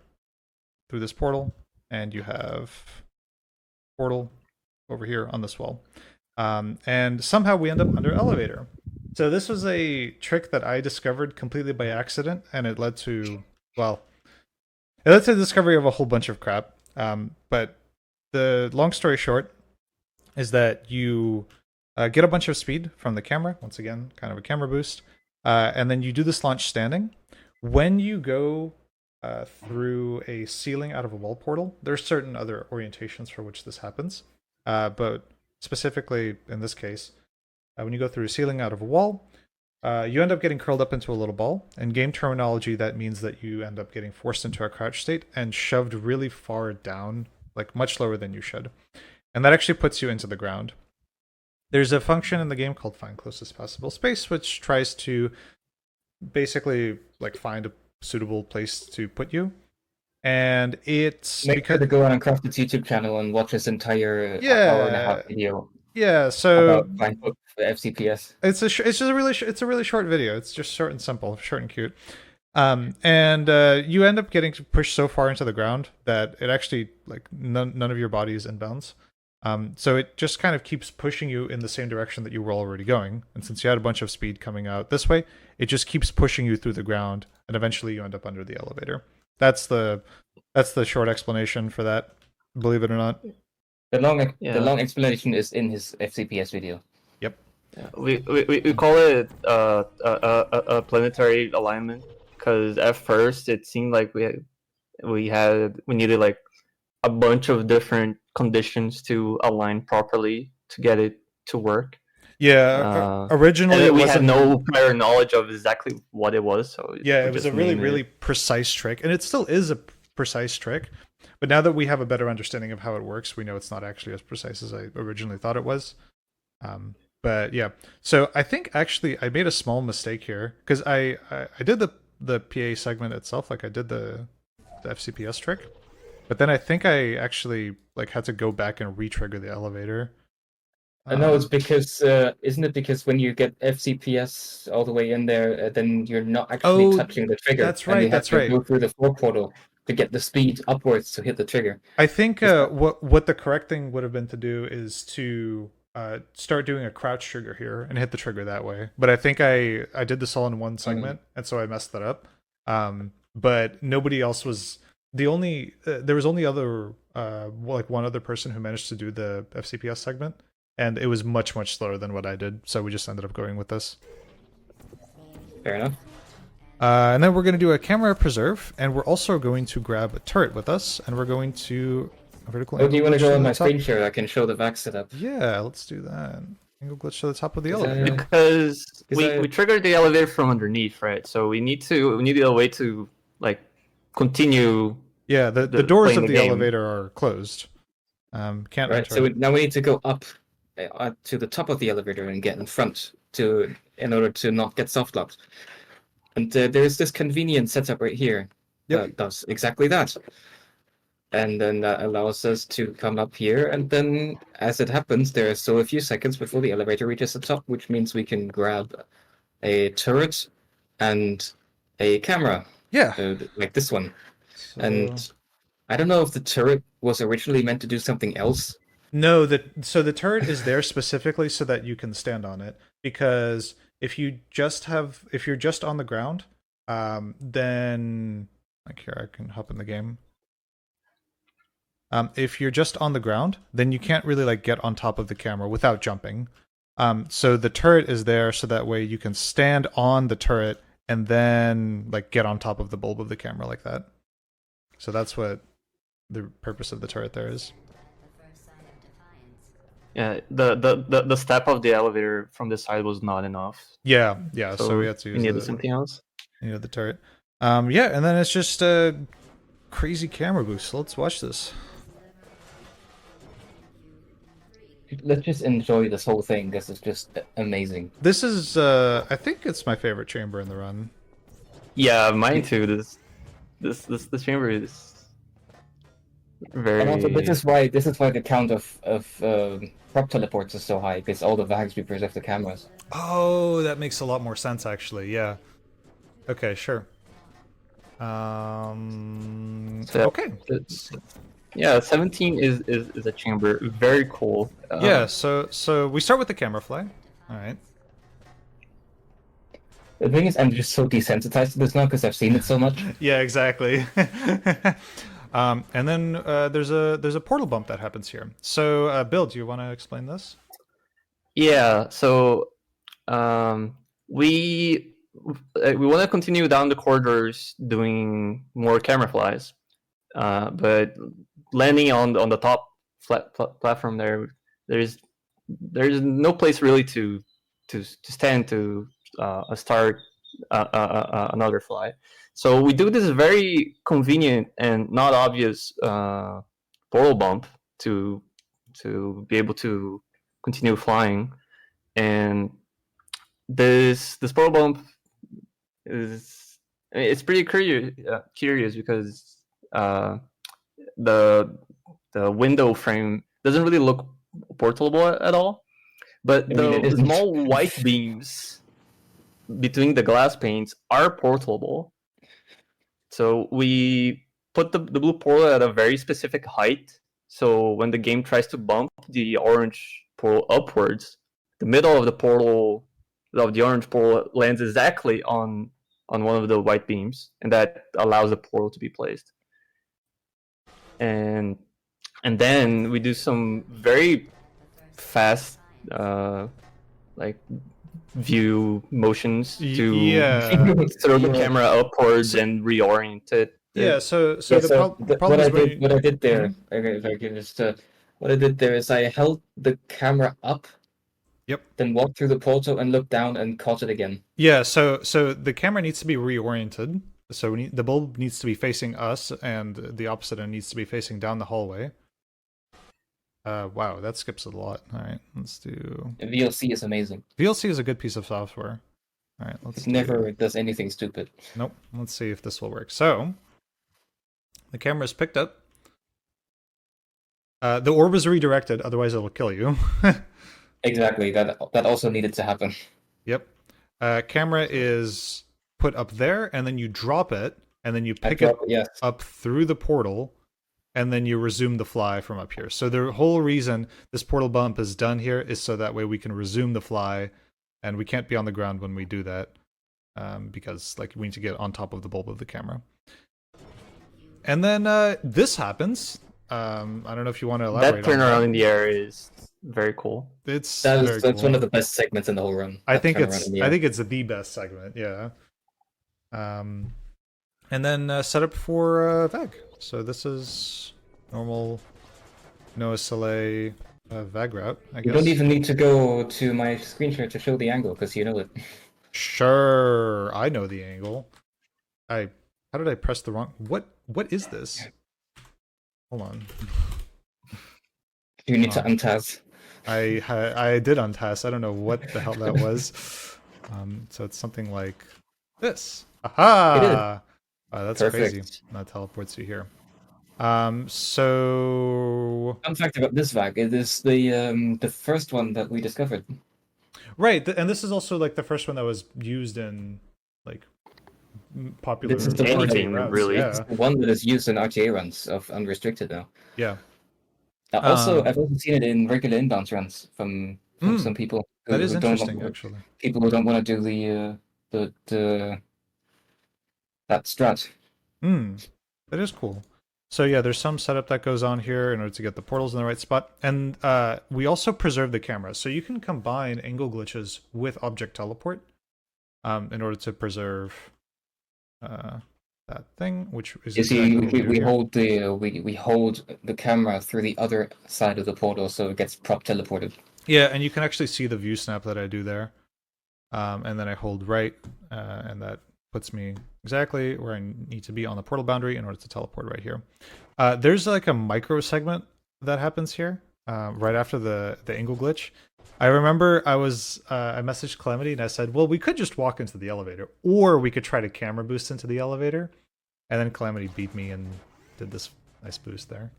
through this portal, and you have portal over here on this wall. And somehow we end up under elevator. So this was a trick that I discovered completely by accident, and it led to, well, it led to the discovery of a whole bunch of crap. But the long story short is that you get a bunch of speed from the camera, once again, kind of a camera boost, and then you do this launch standing. When you go through a ceiling out of a wall portal, there's certain other orientations for which this happens. But specifically in this case, when you go through a ceiling out of a wall, you end up getting curled up into a little ball. In game terminology, that means that you end up getting forced into a crouch state and shoved really far down, like much lower than you should. And that actually puts you into the ground. There's a function in the game called find closest possible space, which tries to basically like find a suitable place to put you. And it's Make sure to go on Crafted's YouTube channel and watch his entire hour and a half video. Yeah, so about find for FCPS. It's a really short video. It's just short and simple, short and cute. And you end up getting pushed so far into the ground that it actually like none of your body is in bounds. So it just kind of keeps pushing you in the same direction that you were already going. And since you had a bunch of speed coming out this way, it just keeps pushing you through the ground, and eventually you end up under the elevator. That's the short explanation for that. Believe it or not. The long explanation is in his FCPS video. Yep. Yeah, we call it a planetary alignment because at first it seemed like we needed like a bunch of different conditions to align properly to get it to work. Yeah, originally we had no prior knowledge of exactly what it was. So it was a really precise trick, and it still is a precise trick. But now that we have a better understanding of how it works, we know it's not actually as precise as I originally thought it was. But yeah, so I think actually I made a small mistake here because I did the PA segment itself, like I did the FCPS trick, but then I think I actually like had to go back and re-trigger the elevator. No, it's because isn't it because when you get FCPS all the way in there, then you're not actually touching the trigger. That's right. And you have to go through the floor portal to get the speed upwards to hit the trigger. I think what the correct thing would have been to do is to start doing a crouch trigger here and hit the trigger that way. But I think I did this all in one segment, and so I messed that up. But nobody else was there was only other like one other person who managed to do the FCPS segment. and it was much slower than what I did, so we just ended up going with this. Fair enough. And then we're going to do a camera preserve, and we're also going to grab a turret with us, and we're going to vertical. Oh, do you want to angle go glitch on my the top. screen share? I can show the vac setup. Yeah, let's do that. Angle glitch to the top of the Is that- elevator. Because I- we triggered the elevator from underneath, right? So we need a way to like continue. Yeah, the the- doors playing of the the game. elevator are closed. Can't Right. enter. So now we need to go up to the top of the elevator and get in front in order to not get soft locked. And there's this convenient setup right here that does exactly that. And then that allows us to come up here, and then as it happens, there are still a few seconds before the elevator reaches the top, which means we can grab a turret and a camera, Yeah. like this one. So- And I don't know if the turret was originally meant to do something else. No, so the turret is there specifically so that you can stand on it. Because if you're just on the ground, then like here I can hop in the game. If you're just on the ground, then you can't really like get on top of the camera without jumping. So the turret is there so that way you can stand on the turret and then like get on top of the bulb of the camera like that. So that's what the purpose of the turret there is. Yeah, the step of the elevator from the side was not enough. Yeah. So we had to we use needed something else. the turret. Yeah, and then it's just a crazy camera boost. So let's watch this. Let's just enjoy this whole thing because it's just amazing. This is, I think it's my favorite chamber in the run. Yeah, mine too. This chamber is very. And also, this is why the count of prop teleports is so high, because all the vags we preserve the cameras. Oh, that makes a lot more sense, actually. Yeah. Okay, sure. Okay. Yeah, 17 is a chamber. Very cool. Yeah. So we start with the camera fly. All right. The thing is, I'm just so desensitized to this now because I've seen it so much. Yeah, exactly. And then there's a portal bump that happens here. So, Bill, do you want to explain this? Yeah. So, we want to continue down the corridors doing more camera flies, but landing on the top platform there's no place really to stand to start another fly. So we do this very convenient and not obvious portal bump to be able to continue flying, and this portal bump is, I mean, it's pretty curious because the window frame doesn't really look portable at all, but I mean, it the isn't. small white beams between the glass panes are portable. So we put the blue portal at a very specific height, so when the game tries to bump the orange portal upwards, the middle of the portal of the orange portal lands exactly on one of the white beams, and that allows the portal to be placed. And then we do some very fast like view motions to throw the camera upwards and reorient it. Yeah. So Yeah, the problem is what I did there. Okay, if I can just what I did there is I held the camera up. Yep. Then walked through the portal and looked down and caught it again. Yeah. So the camera needs to be reoriented. So the bulb needs to be facing us, and the opposite end needs to be facing down the hallway. Wow, that skips a lot. All right, let's do. The VLC is amazing. VLC is a good piece of software. All right, It never does anything stupid. Nope. Let's see if this will work. So the camera is picked up. The orb is redirected, otherwise it will kill you. Exactly. That also needed to happen. Yep. Camera is put up there, and then you drop it, and then you pick it up through the portal, and then you resume the fly from up here. So the whole reason this portal bump is done here is so that way we can resume the fly, and we can't be on the ground when we do that, because like we need to get on top of the bulb of the camera. And then this happens. I don't know if you want to elaborate. That turnaround in the air very cool. It's That's very cool. one of the best segments in the whole run. I that think turnaround in the I end. think it's the best segment. Yeah. And then setup for VAG. So this is normal NoSLA VAG route, I You guess. don't even need to go to my screen share to show the angle because you know it. Sure, I know the angle. How did I press the wrong? What is this? Hold on. You need to untaz. I did untest. I don't know what the hell that was. So it's something like this. Aha! That's Perfect. crazy. That teleports you here. So Fun fact about this VAG, it is the first one that we discovered. right, and this is also like the first one that was used in like popular This is the Anything, RTA routes. really. It's Yeah, the one that is used in RTA runs of unrestricted now. yeah. Also, I've also seen it in regular inbounds runs from some people That is who don't interesting, actually. people who don't want to do the that strat. That is cool. So yeah, there's some setup that goes on here in order to get the portals in the right spot. And we also preserve the camera. So you can combine angle glitches with object teleport in order to preserve that thing, which is You see, exactly what we do we here. hold we hold the camera through the other side of the portal, so it gets prop teleported. Yeah, and you can actually see the view snap that I do there. And then I hold right, and that puts me exactly where I need to be on the portal boundary in order to teleport right here. There's like a micro segment that happens here right after the angle glitch. I remember I messaged Calamity and I said, well, we could just walk into the elevator, or we could try to camera boost into the elevator. And then Calamity beat me and did this nice boost there.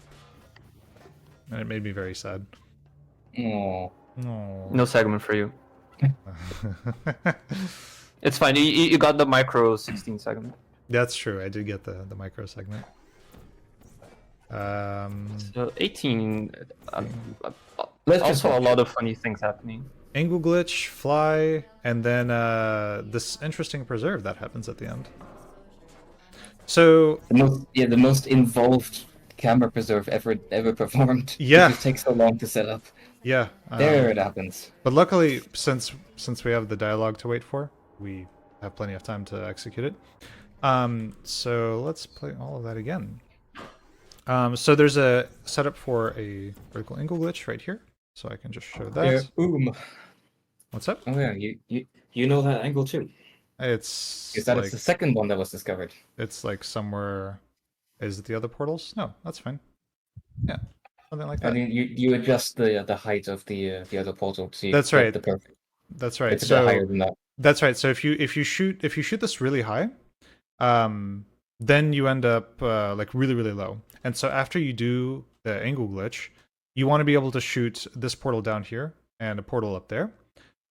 And it made me very sad. Oh, No segment for you. It's fine. You got the micro 16 segment. That's true. I did get the micro segment. So 18. let's Also, a watch. lot of funny things happening. Angle glitch, fly, and then this interesting preserve that happens at the end. So The most involved camera preserve ever performed. Yeah. It just takes so long to set up. yeah, There it happens. but luckily, since we have the dialogue to wait for, we have plenty of time to execute it. So let's play all of that again. So there's a setup for a vertical angle glitch right here, so I can just show that. Yeah, boom. What's up? Oh yeah, you know that angle too. It's Is that like it's the second one that was discovered? it's like somewhere. Is it the other portals? No, that's fine. Yeah, something like I that. mean, you adjust the height of the other portal to That's get right. the perfect. That's right. It's a bit So higher than that. that's right. So if you shoot this really high, then you end up like really low. And so after you do the angle glitch, you want to be able to shoot this portal down here and a portal up there.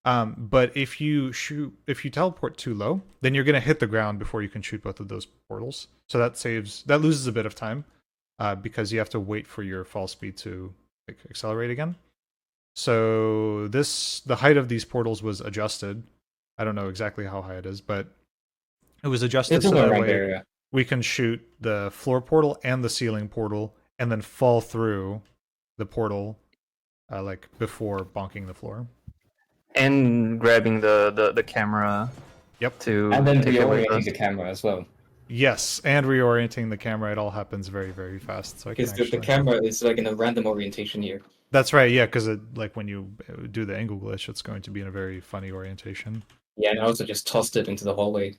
But if you teleport too low, then you're gonna hit the ground before you can shoot both of those portals. So that loses a bit of time because you have to wait for your fall speed to like accelerate again. So the height of these portals was adjusted. I don't know exactly how high it is, but it was adjusted It's so that around way there. Yeah. we can shoot the floor portal and the ceiling portal and then fall through the portal like before bonking the floor. And grabbing the camera. Yep. To And then take it with reorienting us. the camera as well. Yes, and reorienting the camera. It all happens very fast. So I can Because actually... the camera is like in a random orientation here. That's right. Yeah, because like when you do the angle glitch, it's going to be in a very funny orientation. Yeah, and I also just tossed it into the hallway.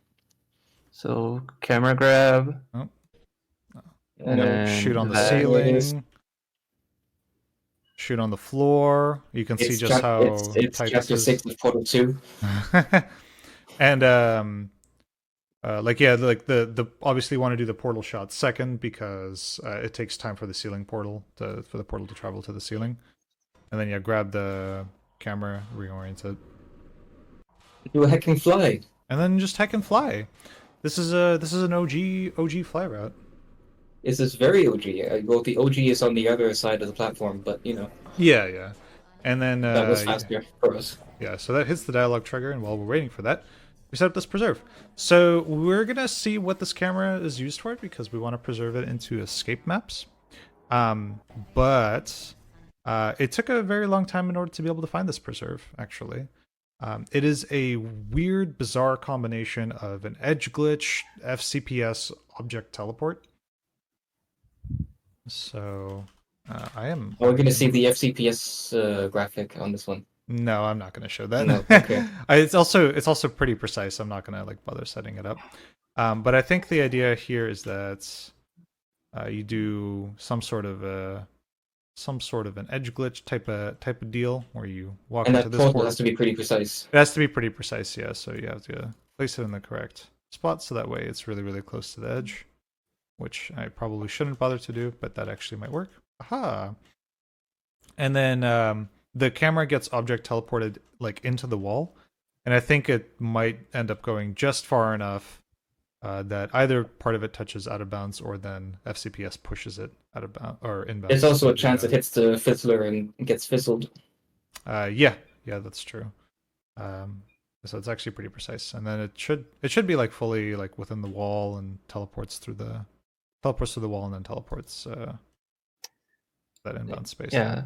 So camera grab. Oh. And then Shoot on the that. ceiling. Shoot on the floor. You can see just how it's tight chapter this 6 of Portal 2. And like yeah, like the obviously want to do the portal shot second because it takes time for the ceiling portal for the portal to travel to the ceiling, and then yeah, grab the camera, reorient it, Do a hacking fly. and then just heck and fly. This is an OG fly route. This is very OG. Well, the OG is on the other side of the platform, but you know. Yeah, and then That was faster for us. Yeah, so that hits the dialogue trigger, and while we're waiting for that, we set up this preserve. So we're gonna see what this camera is used for because we want to preserve it into escape maps. But It took a very long time in order to be able to find this preserve, actually. It is a weird, bizarre combination of an edge glitch, FCPS, object teleport. So I am. We're going to see the FCPS graphic on this one. No, I'm not going to show that. No, okay. It's also pretty precise. I'm not going to like bother setting it up. But I think the idea here is that you do some sort of an edge glitch type of deal where you walk And into that this portal portal. has to be pretty precise. It has to be pretty precise, yeah. So you have to place it in the correct spot, so that way it's really, really close to the edge, which I probably shouldn't bother to do, but that actually might work. Aha! And then the camera gets object teleported like into the wall, and I think it might end up going just far enough that either part of it touches out of bounds, or then FCPS pushes it out of bounds or inbounds. There's also a chance it hits the fizzler and gets fizzled. Yeah, that's true. So it's actually pretty precise, and then it should be like fully like within the wall and teleports through the wall and then teleports that inbound space. Yeah,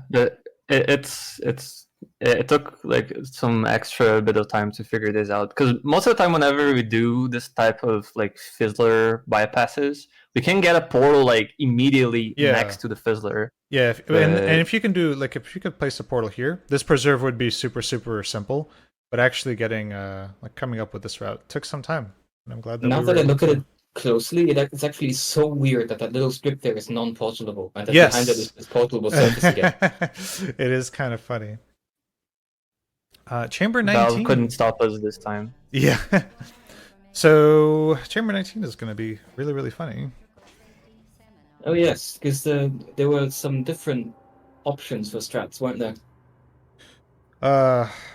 it took like some extra bit of time to figure this out, because most of the time whenever we do this type of like fizzler bypasses, we can get a portal like immediately next to the fizzler. Yeah, and if you can do like if you could place a portal here, this preserve would be super simple. But actually getting like coming up with this route took some time, and I'm glad that now that I look at it closely, it's actually so weird that little strip there is non-portable, and that behind it is this portable surface again. It is kind of funny. Chamber 19 Valve couldn't stop us this time. Yeah. So Chamber 19 is going to be really, really funny. Oh yes, because there were some different options for strats, weren't there?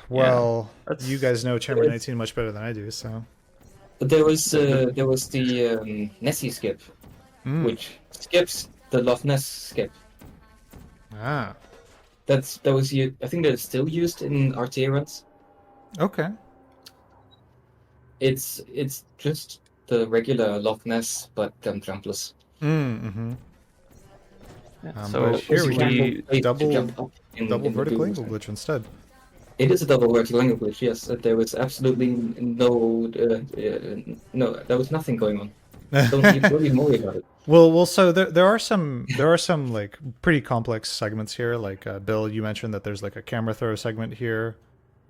Well, you guys know Chamber 19 much better than I do, so. But there was the Nessie skip, which skips the Loch Ness skip. Ah. That was I think that's still used in RTA runs. Okay. It's just the regular Loch Ness, but jumpless. Mm-hmm. So here we double vertical angle angle glitch instead. It is a double vertical angle glitch, yes. There was absolutely no, there was nothing going on. Don't even worry about it. Well, so there are some like pretty complex segments here. Like Bill, you mentioned that there's like a camera throw segment here.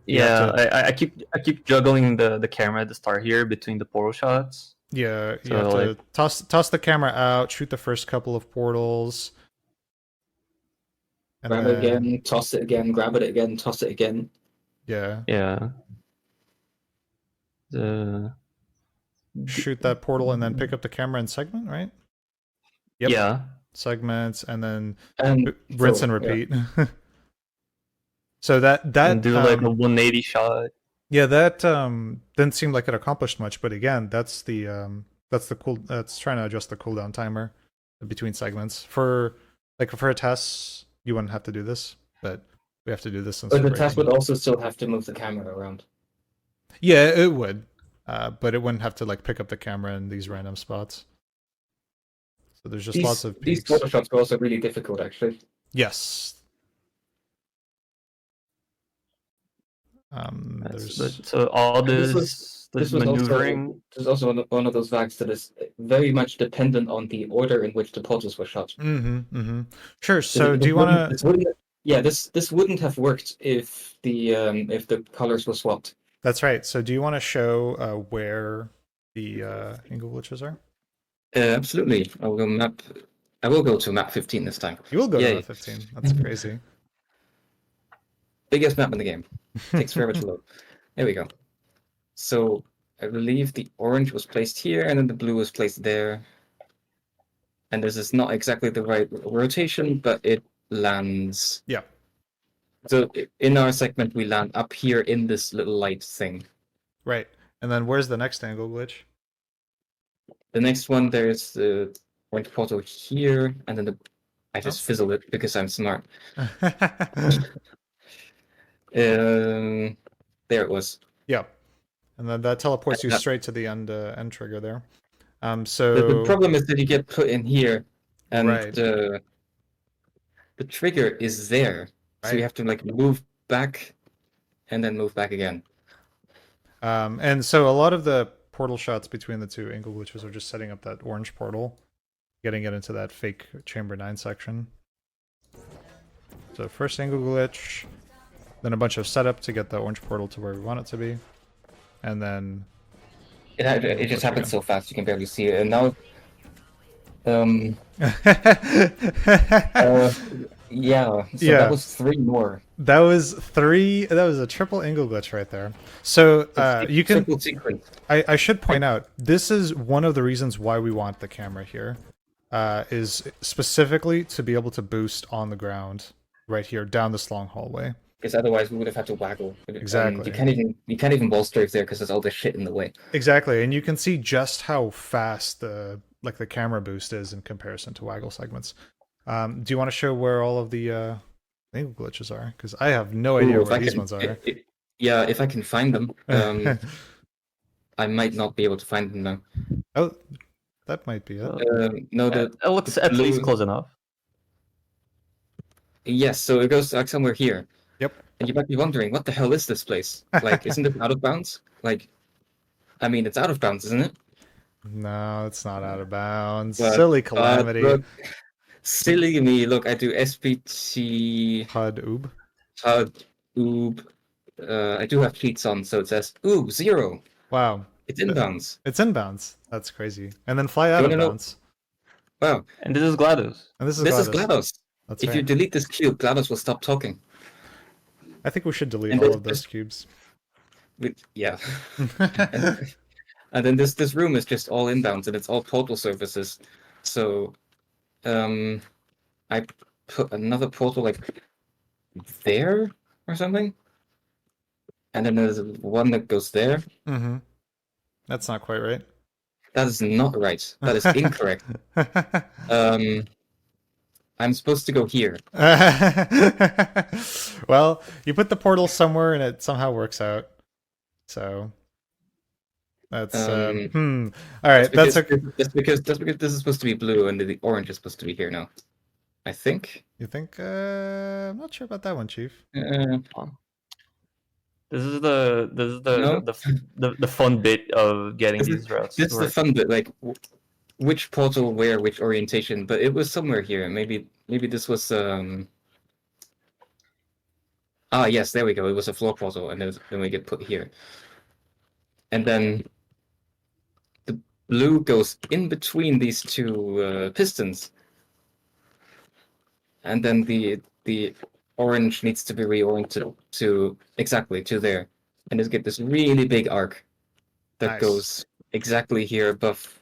I keep juggling the camera at the start here between the portal shots. Yeah, you have to toss the camera out, shoot the first couple of portals. Grab it again, toss it again, grab it again, toss it again. Yeah. Yeah. Shoot that portal and then pick up the camera and segment, right? Yep. Yeah. Segments and then rinse and repeat. Yeah. So that and do like a 180 shot. Yeah, that didn't seem like it accomplished much, but again, that's trying to adjust the cooldown timer between segments. For a test, you wouldn't have to do this, but we have to do this. But the test would also still have to move the camera around. Yeah, it would, but it wouldn't have to like pick up the camera in these random spots. So there's just lots of peaks. These photo shots were also really difficult, actually. Yes. So all this maneuvering. This is also one of those vags that is very much dependent on the order in which the portals were shot. Sure. So do you want to? Yeah, this wouldn't have worked if the colors were swapped. That's right. So do you want to show where the angle glitches are? Absolutely. I will go to map 15 this time. You will go to map 15. That's crazy. Biggest map in the game. Takes forever to load. There we go. So I believe the orange was placed here, and then the blue was placed there. And this is not exactly the right rotation, but it lands. Yeah. So in our segment, we land up here in this little light thing. Right. And then where's the next angle glitch? The next one, there's the orange portal here, and then I just fizzled it because I'm smart. There it was. Yeah. And then that teleports you straight to the end trigger there. So the problem is that you get put in here, and the the trigger is there, so Right. you have to like move back and then move back again. And so a lot of the portal shots between the two angle glitches are just setting up that orange portal, getting it into that fake chamber 9 section. So first angle glitch, then a bunch of setup to get the orange portal to where we want it to be, and then It just happens so fast you can barely see it. And now, yeah. So Yeah. that was 3 more. That was 3. That was a triple angle glitch right there. So you can. Triple secret. I should point out this is one of the reasons why we want the camera here, is specifically to be able to boost on the ground right here down this long hallway. Because otherwise we would have had to waggle. Exactly. You can't even ball strafe there because there's all this shit in the way. Exactly, and you can see just how fast the camera boost is in comparison to waggle segments. Do you want to show where all of the angle glitches are? Because I have no idea where these ones are. Yeah, if I can find them. I might not be able to find them now. Oh, that might be it. No, It looks at least close enough. Yes, so it goes like somewhere here. Yep. And you might be wondering, what the hell is this place? Like, isn't it out of bounds? Like, I mean, it's out of bounds, isn't it? No, it's not out of bounds. But, Silly calamity. Look, silly me. Look, I do SPT HUD oob. HUD oob. I do have cheats on, so it says oob 0. Wow. It's inbounds. It's inbounds. That's crazy. And then fly out of bounds. Wow. And this is GLaDOS. And this is GLaDOS. That's if right. you delete this cube, GLaDOS will stop talking. I think we should delete And all of those cubes. Yeah. And then this room is just all inbounds and it's all portal surfaces. So I put another portal like there or something. And then there's one that goes there. Mm-hmm. That's not quite right. That is not right. That is incorrect. I'm supposed to go here. Well, you put the portal somewhere and it somehow works out. So that's all right. That's because this is supposed to be blue and the orange is supposed to be here now. I think. You think? I'm not sure about that one, Chief. This is the fun bit of getting these routes. This is the fun bit, like which portal where, which orientation. But it was somewhere here. Maybe this was yes, there we go. It was a floor portal, and then we get put here. And then the blue goes in between these two pistons, and then the orange needs to be reoriented to exactly to there, and just get this really big arc that goes exactly here above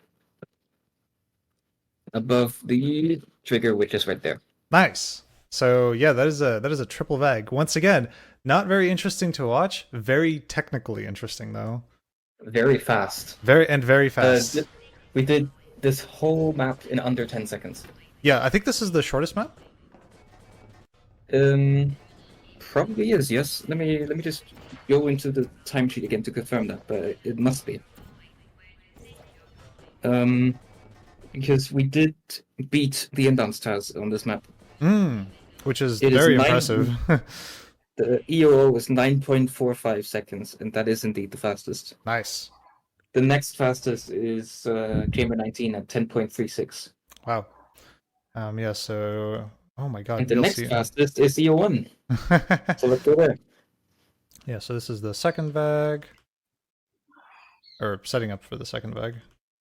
the trigger, which is right there. Nice. So yeah, that is a triple vag. Once again, not very interesting to watch. Very technically interesting though. Very fast. Very fast. We did this whole map in under 10 seconds. Yeah, I think this is the shortest map. Probably is. Yes. Let me just go into the timesheet again to confirm that, but it must be. Because we did beat the inbounds towers on this map. Which is very impressive. The EOO was 9.45 seconds, and that is indeed the fastest. Nice. The next fastest is Chamber 19 at 10.36. Wow. Yeah, so... Oh my god. And the next fastest is EO1. So let's go there. Yeah, so this is the second vag. Or setting up for the second vag.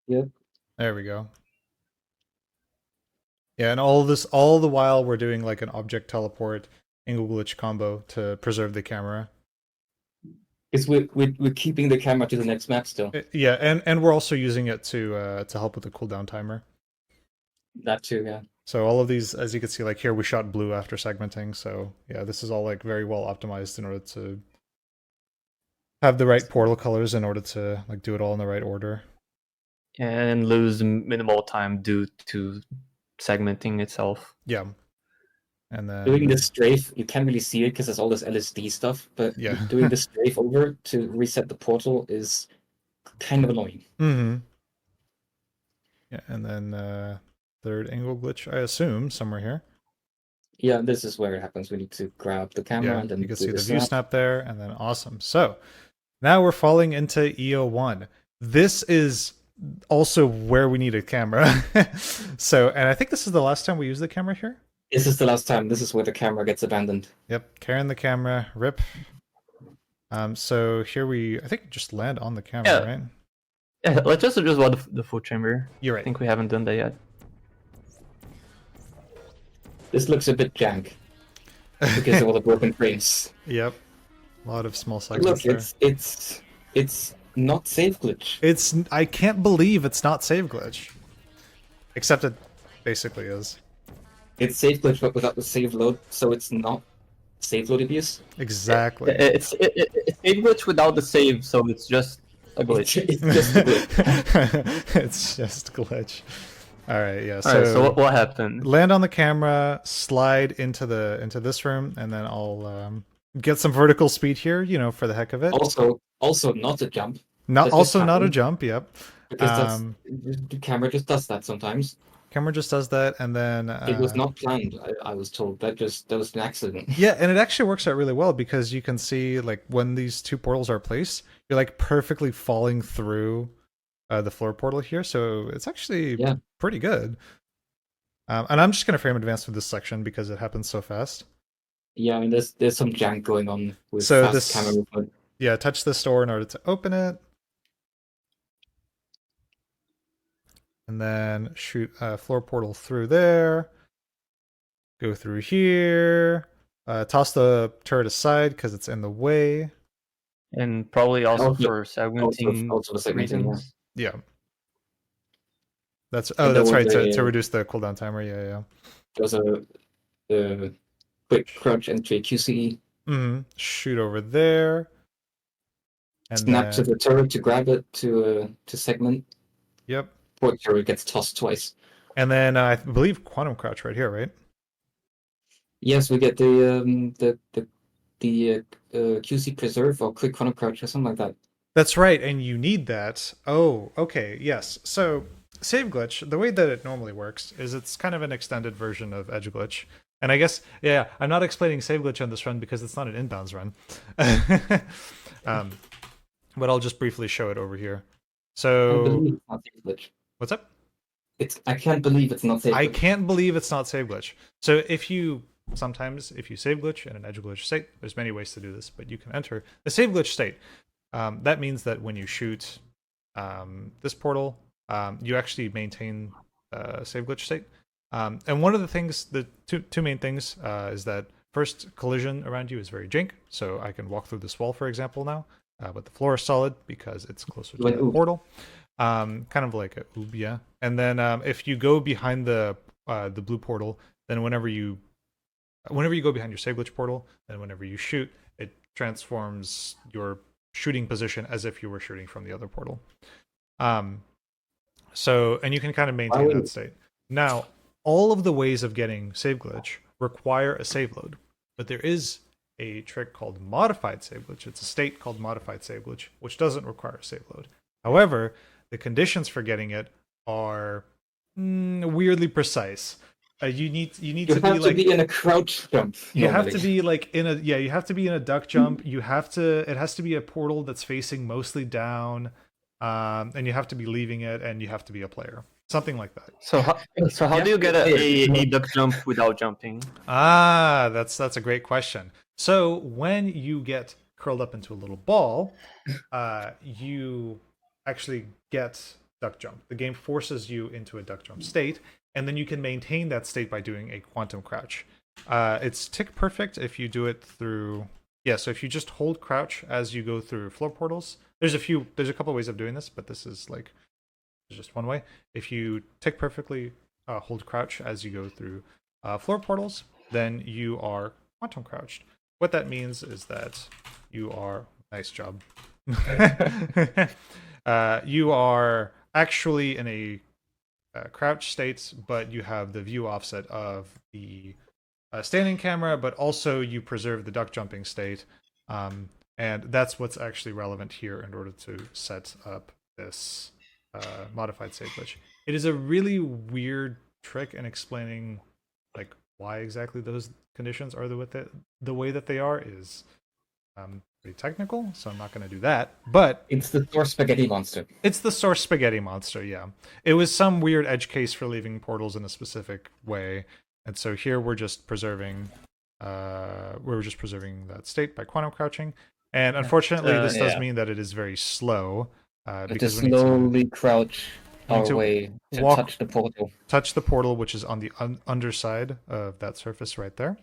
Yep. There we go. Yeah, and all the while we're doing like an object teleport angle glitch combo to preserve the camera. Because we're keeping the camera to the next map still. Yeah, and we're also using it to help with the cooldown timer. That too, yeah. So all of these, as you can see, like here we shot blue after segmenting. So yeah, this is all like very well optimized in order to have the right portal colors in order to like do it all in the right order. And lose minimal time due to segmenting itself. Yeah. And then doing this strafe, you can't really see it because there's all this LSD stuff, but yeah. Doing the strafe over to reset the portal is kind of annoying. Mm-hmm. Yeah, and then third angle glitch, I assume, somewhere here. Yeah, this is where it happens. We need to grab the camera Yeah, and then you can do see the the view snap. snap there, and then awesome. So now we're falling into EO1. This is also where we need a camera. So, and I think this is the last time we use the camera here. This is the last time. This is where the camera gets abandoned. Yep, carrying the camera, rip. So here I think just land on the camera, Yeah. right? Yeah, let's just adjust about the food chamber. You're I right. think we haven't done that yet. This looks a bit jank because of all the broken frames. Yep, a lot of small But segments look, there. it's not save glitch. I can't believe it's not save glitch. Except it basically is. It's save glitch, but without the save load, so it's not save load abuse. Exactly. It's save glitch without the save, so it's just a glitch. It's just a glitch. It's just glitch. All right, yeah. Alright, so what happened? Land on the camera, slide into this room, and then I'll get some vertical speed here, for the heck of it. Also not a jump. Not that also just not a happened. jump. Yep. Because the camera just does that sometimes. Camera just does that, and then It was not planned. I was told that was an accident. yeah, and it actually works out really well because you can see like when these two portals are placed, you're like perfectly falling through the floor portal here, so it's actually pretty good. And I'm just gonna frame advance with this section because it happens so fast. Yeah, I mean there's some jank going on with So fast this- camera movement. Yeah, touch this door in order to open it. And then shoot a floor portal through there. Go through here. Toss the turret aside because it's in the way. And probably also Also- for segmenting also the segmenting, reasons. Yeah. That's And there that's right, was to a- reduce the cooldown timer. Yeah. There's a quick crouch entry QC. Shoot over there. And Snap to then, the turret to grab it to segment. yep. Poor turret gets tossed twice. And then I believe quantum crouch right here, right? Yes, we get the QC preserve or quick quantum crouch or something like that. That's right, and you need that. Oh, okay, yes. So save glitch, the way that it normally works is it's kind of an extended version of edge glitch. And I guess, yeah, I'm not explaining save glitch on this run because it's not an inbounds run. But I'll just briefly show it over here. I So believe it's not save glitch. what's up? I can't believe it's not save glitch. I can't believe it's not save glitch. So if you save glitch in an edge glitch state, there's many ways to do this, but you can enter the save glitch state. That means that when you shoot this portal, you actually maintain save glitch state. And one of the things, the two main things, is that first, collision around you is very jank. So I can walk through this wall, for example, now, but the floor is solid because it's closer to the portal. Kind of like a oob, yeah. And then if you go behind the blue portal, then whenever you go behind your save glitch portal, then whenever you shoot, it transforms your shooting position as if you were shooting from the other portal. So, and you can kind of maintain that state. Now, all of the ways of getting save glitch require a save load, but there is a trick called modified save glitch. It's a state called modified save glitch, which doesn't require a save load. However, the conditions for getting it are weirdly precise. You need to be in a crouch jump. You have to be like you have to be in a duck jump. It has to be a portal that's facing mostly down, and you have to be leaving it, and you have to be a player. Something like that. So how do you get a duck jump without jumping? That's a great question. So when you get curled up into a little ball, you actually get duck jump. The game forces you into a duck jump state, and then you can maintain that state by doing a quantum crouch. It's tick perfect if you do it through so if you just hold crouch as you go through floor portals. There's a couple ways of doing this, but this is just one way. If you tick perfectly hold crouch as you go through floor portals, then you are quantum crouched. What that means is that you are nice job. You are actually in a crouch state, but you have the view offset of the standing camera, but also you preserve the duck jumping state. And that's what's actually relevant here in order to set up this modified save glitch. It is a really weird trick in explaining why exactly those conditions are the way that they are is pretty technical, so I'm not going to do that. But It's the source spaghetti monster. it's the source spaghetti monster, yeah. It was some weird edge case for leaving portals in a specific way, and so here we're just preserving that state by quantum crouching. And unfortunately, this does Yeah. mean that it is very slow. We have to Because we need to slowly crouch we need our to way to walk- touch the portal. touch the portal, which is on the underside of that surface right there.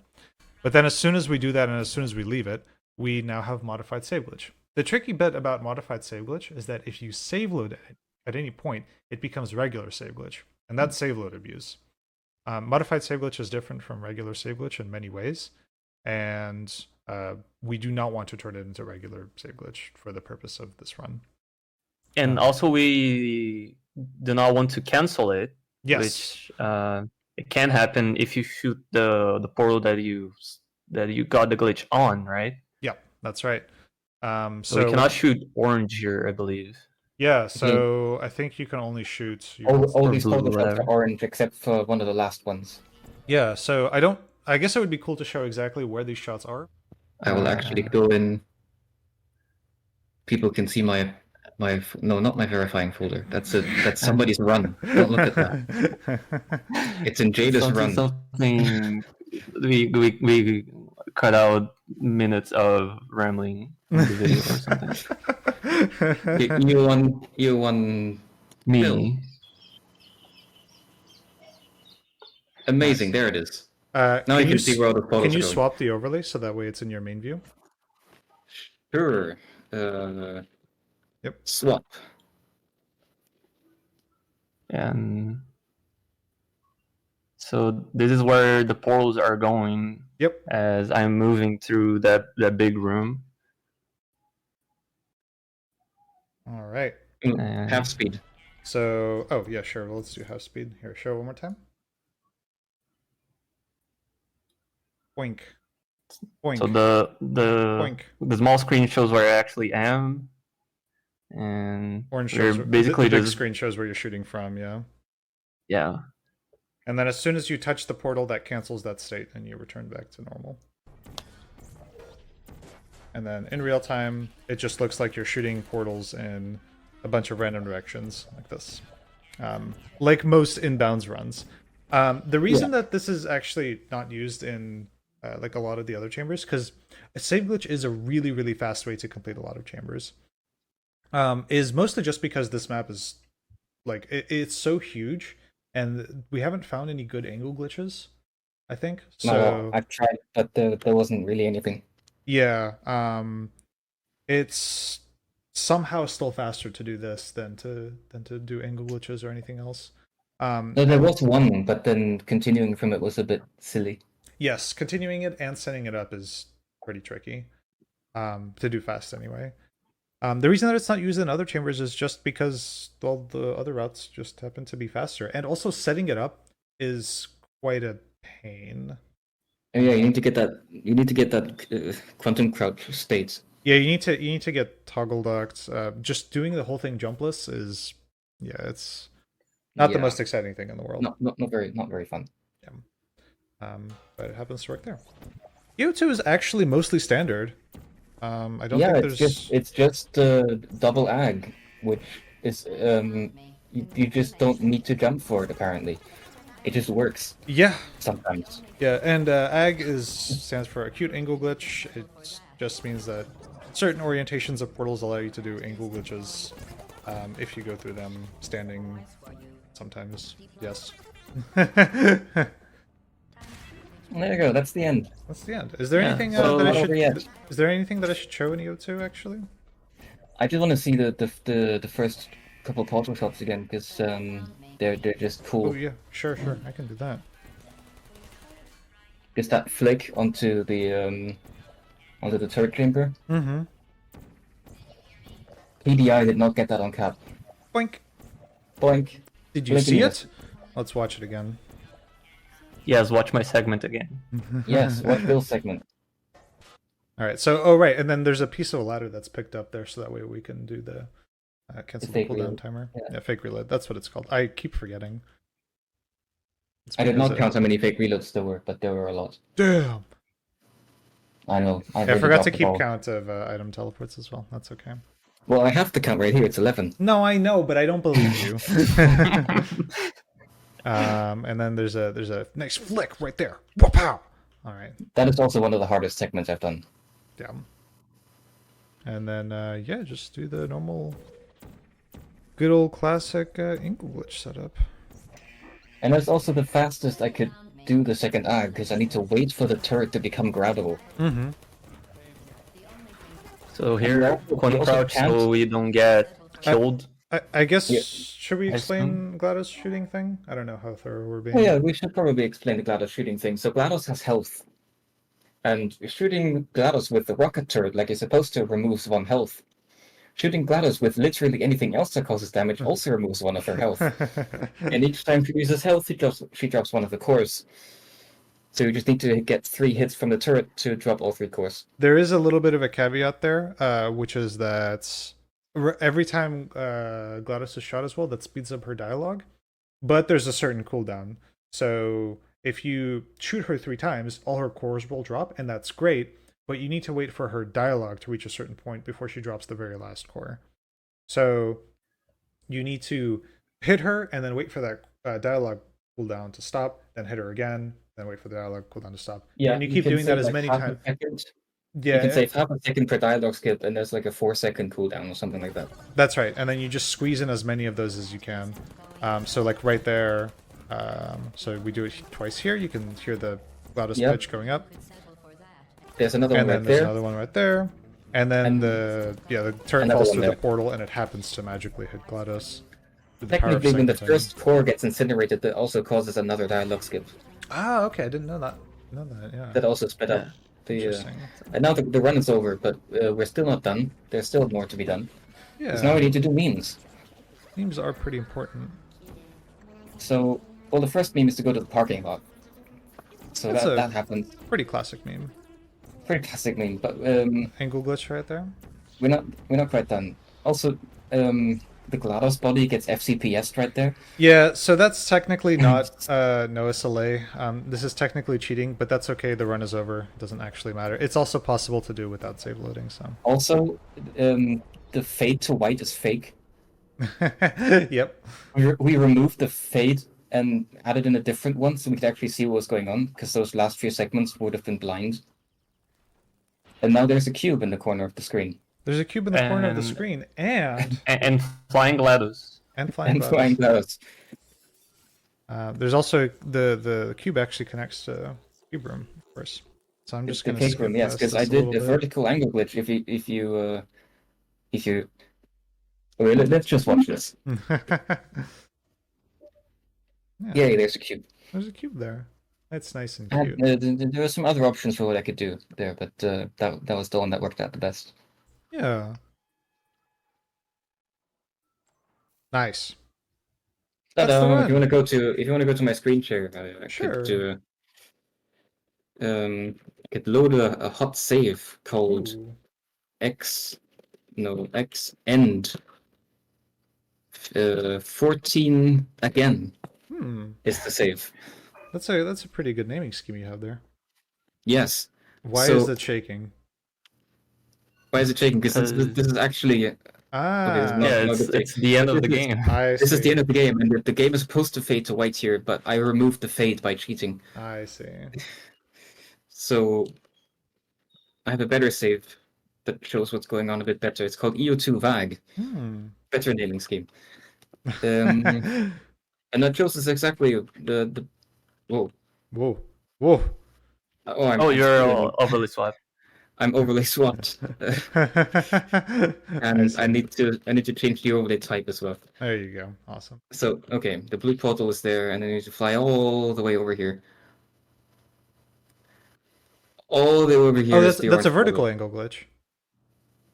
But then as soon as we do that and as soon as we leave it, we now have modified save glitch. The tricky bit about modified save glitch is that if you save load it at any point, it becomes regular save glitch, and that's save load abuse. Modified save glitch is different from regular save glitch in many ways, and we do not want to turn it into regular save glitch for the purpose of this run. And also, we do not want to cancel it. Yes. Which it can happen if you shoot the portal that you got the glitch on, right? Yeah, that's right. So we cannot shoot orange here, I believe. Yeah, so I think you can only shoot All these blue, portal shots whatever. are orange except for one of the last ones. Yeah, so I guess it would be cool to show exactly where these shots are. I will actually go in. People can see my no, not my verifying folder. That's somebody's run. Don't look at that. It's in Jada's run. Something we cut out minutes of rambling in the video or something. You won. Me. Bill. Amazing. There it is. Now you can see where all the photos Can you are going. swap the overlay so that way it's in your main view? Sure. Yep. Swap. And so this is where the portals are going. Yep. As I'm moving through that big room. All right. And Half speed. So, oh yeah, sure. Well, let's do half speed. Here, show it one more time. Boink. Boink. so Boink. the small screen shows where I actually am. And Orange we're shows basically the big just screen shows where you're shooting from, yeah. yeah. And then as soon as you touch the portal, that cancels that state and you return back to normal. And then in real time, it just looks like you're shooting portals in a bunch of random directions like this. Like most inbounds runs. The reason that this is actually not used in like a lot of the other chambers, because a save glitch is a really, really fast way to complete a lot of chambers, is mostly just because this map is like it's so huge and we haven't found any good angle glitches, I think. So No, I've tried, but there wasn't really anything. yeah, it's somehow still faster to do this than to do angle glitches or anything else. No, there was one, but then continuing from it was a bit silly. Yes, continuing it and setting it up is pretty tricky to do fast anyway. The reason that it's not used in other chambers is just because all the other routes just happen to be faster, and also setting it up is quite a pain. And yeah, you need to get that quantum crouch state. Yeah, you need to get toggle ducts. Just doing the whole thing jumpless is, yeah, it's not the Yeah. most exciting thing in the world. Not very fun. But it happens to work there. EO2 is actually mostly standard. I don't Yeah, think it's just double ag, which is you just don't need to jump for it apparently. It just works Yeah, sometimes. yeah, and AG stands for acute angle glitch. It just means that certain orientations of portals allow you to do angle glitches if you go through them standing. Sometimes, yes. There you go. That's the end. That's the end. Is there Yeah, anything so- that I Not should? over yet. Is there anything that I should show in EO2 actually? I just want to see the first couple portal shots again because they're just cool. Oh yeah, sure, I can do that. Just that flick onto the third chamber. Mm-hmm. PDI did not get that on cap. Boink. Boink. Did you Blinking see yes. it? Let's watch it again. Yes, watch my segment again. Yes, watch Bill's segment. All right. So, oh right, and then there's a piece of a ladder that's picked up there, so that way we can do the cancel the fake cooldown reload. timer. Yeah. Yeah, fake reload. That's what it's called. I keep forgetting. It's I did because not count how many fake reloads there were, but there were a lot. Damn. I know. I Yeah, I really forgot to dropped the keep ball. count of item teleports as well. That's okay. Well, I have the count right here. It's 11. No, I know, but I don't believe you. And then there's a nice flick right there. Pow! All right. That is also one of the hardest segments I've done. Yeah. And then yeah, just do the normal, good old classic ankle glitch setup. And that's also the fastest I could do the second act, because I need to wait for the turret to become grabbable. Mm-hmm. So here, we coin also crouch can't- so we don't get killed. I guess, Yeah. should we I explain GLaDOS shooting thing? I don't know how thorough we're being. Oh yeah, we should probably explain the GLaDOS shooting thing. So GLaDOS has health. And shooting GLaDOS with the rocket turret like you're supposed to removes 1 health. Shooting GLaDOS with literally anything else that causes damage also removes 1 of her health. And each time she uses health, she drops 1 of the cores. So you just need to get 3 hits from the turret to drop all 3 cores. There is a little bit of a caveat there, which is that every time GLaDOS is shot as well, that speeds up her dialogue. But there's a certain cooldown. So if you shoot her 3 times, all her cores will drop, and that's great. But you need to wait for her dialogue to reach a certain point before she drops the very last core. So you need to hit her and then wait for that dialogue cooldown to stop, then hit her again, then wait for the dialogue cooldown to stop. Yeah, and you keep doing that as many times. You can save half a second per dialogue skip, and there's like a 4-second cooldown or something like that. That's right, and then you just squeeze in as many of those as you can. So like right there, so we do it twice here. You can hear the GLaDOS pitch going up. There's another one And then right there's there. another one right there. And then And the turret another falls one through the there. portal, and it happens to magically hit GLaDOS. with the power of Technically, when the segmenting. first core gets incinerated, that also causes another dialogue skip. Ah, okay, I didn't know that. Yeah. That also sped up the. Interesting. And now the run is over, but we're still not done. There's still more to be done. Yeah. Because now we need to do memes. Memes are pretty important. So, well, the first meme is to go to the parking lot. So That's that happened. Pretty classic meme. Pretty classic meme, but Angle glitch right there. we're not quite done. Also, the GLaDOS body gets FCPS right there. Yeah, so that's technically not NoSLA. This is technically cheating, but that's okay. The run is over. It doesn't actually matter. It's also possible to do without save loading. So. Also, the fade to white is fake. Yep. We removed the fade and added in a different one so we could actually see what was going on, because those last few segments would have been blind. And now there's a cube in the corner of the screen. There's a cube in the corner of the And- screen, and And flying GLaDOS. flying And GLaDOS. flying GLaDOS. There's also the cube actually connects to cube room, of course. So I'm just The gonna cake skip room, yes, past because this I a did little the bit. vertical angle glitch. If you. Okay, let's just watch this. Yeah, Yeah, there's a cube. there's a cube there. That's nice and And, cute. there were some other options for what I could do there, but that was the one that worked out the best. Yeah. Nice. That's the If one. you want to go to my screen share, I Sure. could load a hot save called Ooh. X end 14 again is the save. That's a pretty good naming scheme you have there. Yes. Why So- is it shaking? Why is it shaking? Because this is actually Ah, No, Yeah, no, it's the end of the game. I this is the see. end of the game, and the game is supposed to fade to white here, but I removed the fade by cheating. I see. So I have a better save that shows what's going on a bit better. It's called EO2 VAG. Better naming scheme. And that shows us exactly the whoa. Whoa. Oh, Oh, you're overly swapped. I'm overlay swapped, and I need to change the overlay type as well. There you go. Awesome. So okay, the blue portal is there, and then you need to fly all the way over here. All the way over here. Oh, is that's the a orange vertical portal. angle glitch.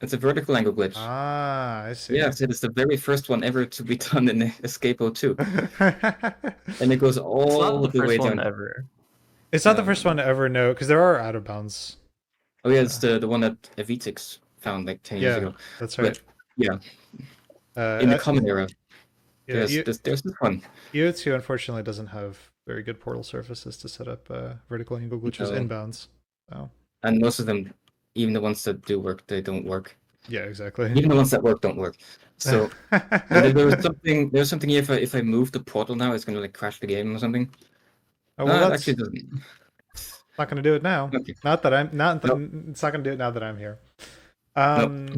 It's a vertical angle glitch. Ah, I see. Yes, it is the very first one ever to be done in Escape 02, and it goes It's all not the the way first one down. ever. It's not the first one to ever know, because there are out of bounds. Oh yeah, it's the one that Evitix found like 10 years Yeah, ago. that's But right. yeah, in the common era, yeah, there's this one. EO2 unfortunately doesn't have very good portal surfaces to set up vertical angle glitches No. inbounds. So And most of them, even the ones that do work, they don't work. yeah, exactly. Even the ones that work don't work. So there was something here. If I move the portal now, it's gonna like crash the game or something. Oh, well, It that's actually doesn't. not going to do it now. Okay. Not that I'm not. Nope. It's not going to do it now that I'm here. Nope.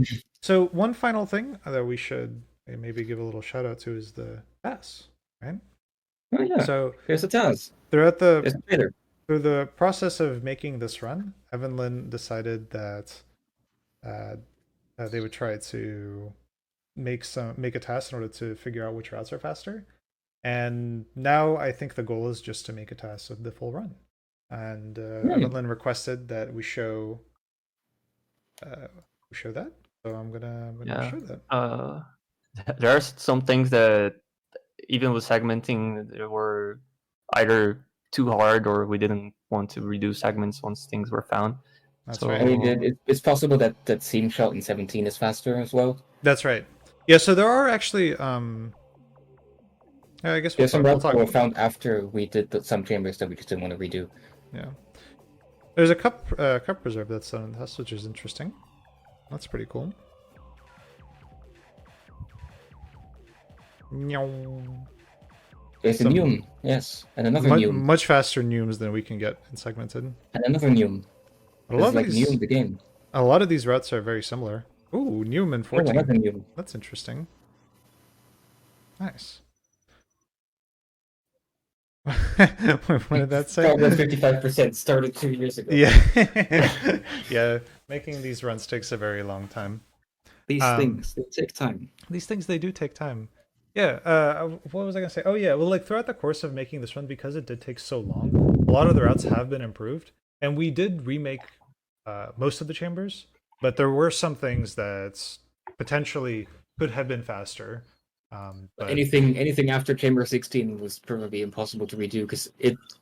So one final thing that we should maybe give a little shout out to is the pass, right? Oh yeah. So Here's the Taz. throughout There's the the trailer. through the process of making this run, Evan Lynn decided that they would try to make a task in order to figure out which routes are faster. And now I think the goal is just to make a task of the full run. And Evan Lynn requested that we show that. So I'm gonna show that. There are some things that even with segmenting, they were either too hard or we didn't want to redo segments once things were found. That's So- right. I mean, it's possible that seam shot in 17 is faster as well. That's right. Yeah. So there are actually I guess we'll There's some talk, we'll routes talk that were about found after we did some chambers that we just didn't want to redo. Yeah. There's a cup preserve that's done in the test, which is interesting. That's pretty cool. Meow. There's a Some- Neum, yes, and another Neum, Much faster Neumes than we can get in segmented. and another Neum. A lot It's of like these, Neum the game. a lot of these routes are very similar. Ooh, Neumann Oh, 14. another Neum. That's interesting. Nice. What did that say? Progress 55% started 2 years ago. Yeah. Yeah, making these runs takes a very long time. These things, they take time. These things, they do take time. Yeah, what was I gonna say? Oh yeah, well, like throughout the course of making this run, because it did take so long, a lot of the routes have been improved, and we did remake most of the chambers, but there were some things that potentially could have been faster. But Anything after Chamber 16 was probably impossible to redo because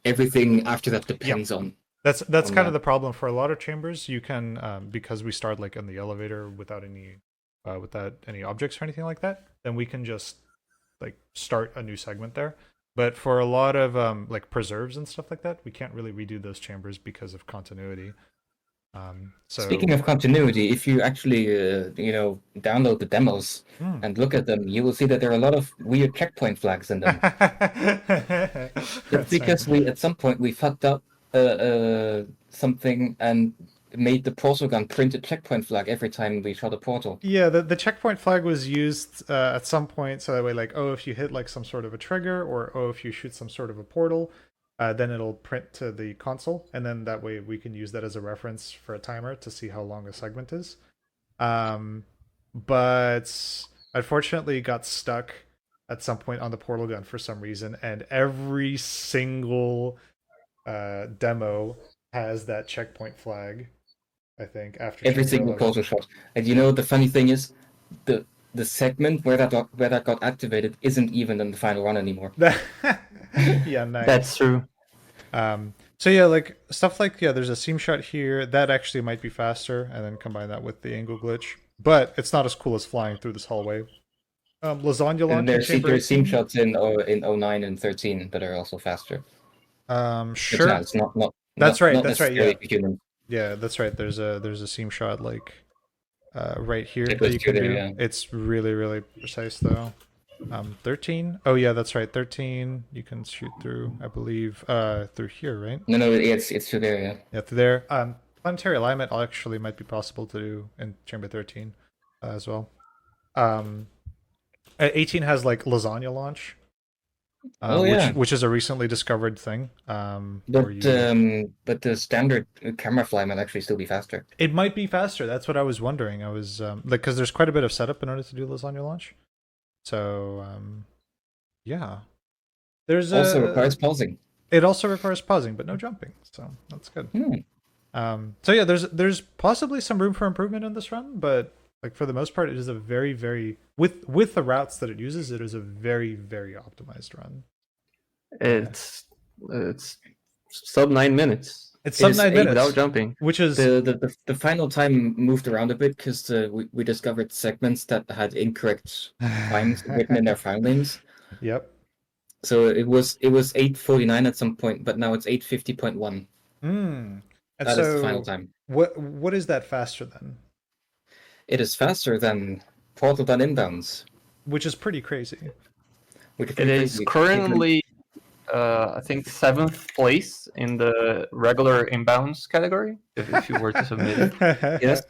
everything after that depends on. that's on kind that. of the problem for a lot of chambers. You can because we start like in the elevator without any objects or anything like that, then we can just like start a new segment there. But for a lot of like preserves and stuff like that, we can't really redo those chambers because of continuity. So Speaking of continuity, if you actually download the demos Hmm. and look at them, you will see that there are a lot of weird checkpoint flags in them. It's because we at some point we fucked up something and made the portal gun print a checkpoint flag every time we shot a portal. Yeah, the checkpoint flag was used at some point, so that way, like, oh, if you hit like some sort of a trigger, or oh, if you shoot some sort of a portal, then it'll print to the console, and then that way we can use that as a reference for a timer to see how long a segment is. But unfortunately, it got stuck at some point on the portal gun for some reason, and every single demo has that checkpoint flag. I think after Every Chamber single 11. portal shot. And you know the funny thing is, the segment where that got activated isn't even in the final run anymore. Yeah, nice. That's true. So yeah, like stuff like there's a seam shot here that actually might be faster, and then combine that with the angle glitch. But it's not as cool as flying through this hallway. Lasagna launch. And there's seam shots in 09 and 13 that are also faster. Sure. It's not That's right. not That's right. necessarily Yeah. human. Yeah, that's right. There's a seam shot like right here It that goes you can through do. there, yeah. It's really, really precise though. 13. Oh yeah, that's right. 13. You can shoot through, I believe, through here, right? No, it's through there, yeah. Yeah, through there. Planetary alignment actually might be possible to do in Chamber 13 as well. 18 has like lasagna launch. Which is a recently discovered thing. But the standard camera fly might actually still be faster. It might be faster. That's what I was wondering. I was like, because there's quite a bit of setup in order to do lasagna launch. So yeah, there's Also requires pausing. It also requires pausing, but no jumping. So that's good. So yeah, there's possibly some room for improvement in this run, but like for the most part, it is a very, very with the routes that it uses, it is a very, very optimized run. It's sub 9 minutes. It's sub 9 minutes without jumping. which is The final time moved around a bit because we discovered segments that had incorrect times written in their file names. Yep. So it was 8:49 at some point, but now it's 8:50.1. And That is the final so time. what is that faster than? It is faster than Portal done inbounds, Which is pretty crazy. which is It pretty is crazy. currently, I think, 7th place in the regular inbounds category, if you were to submit it. Yes.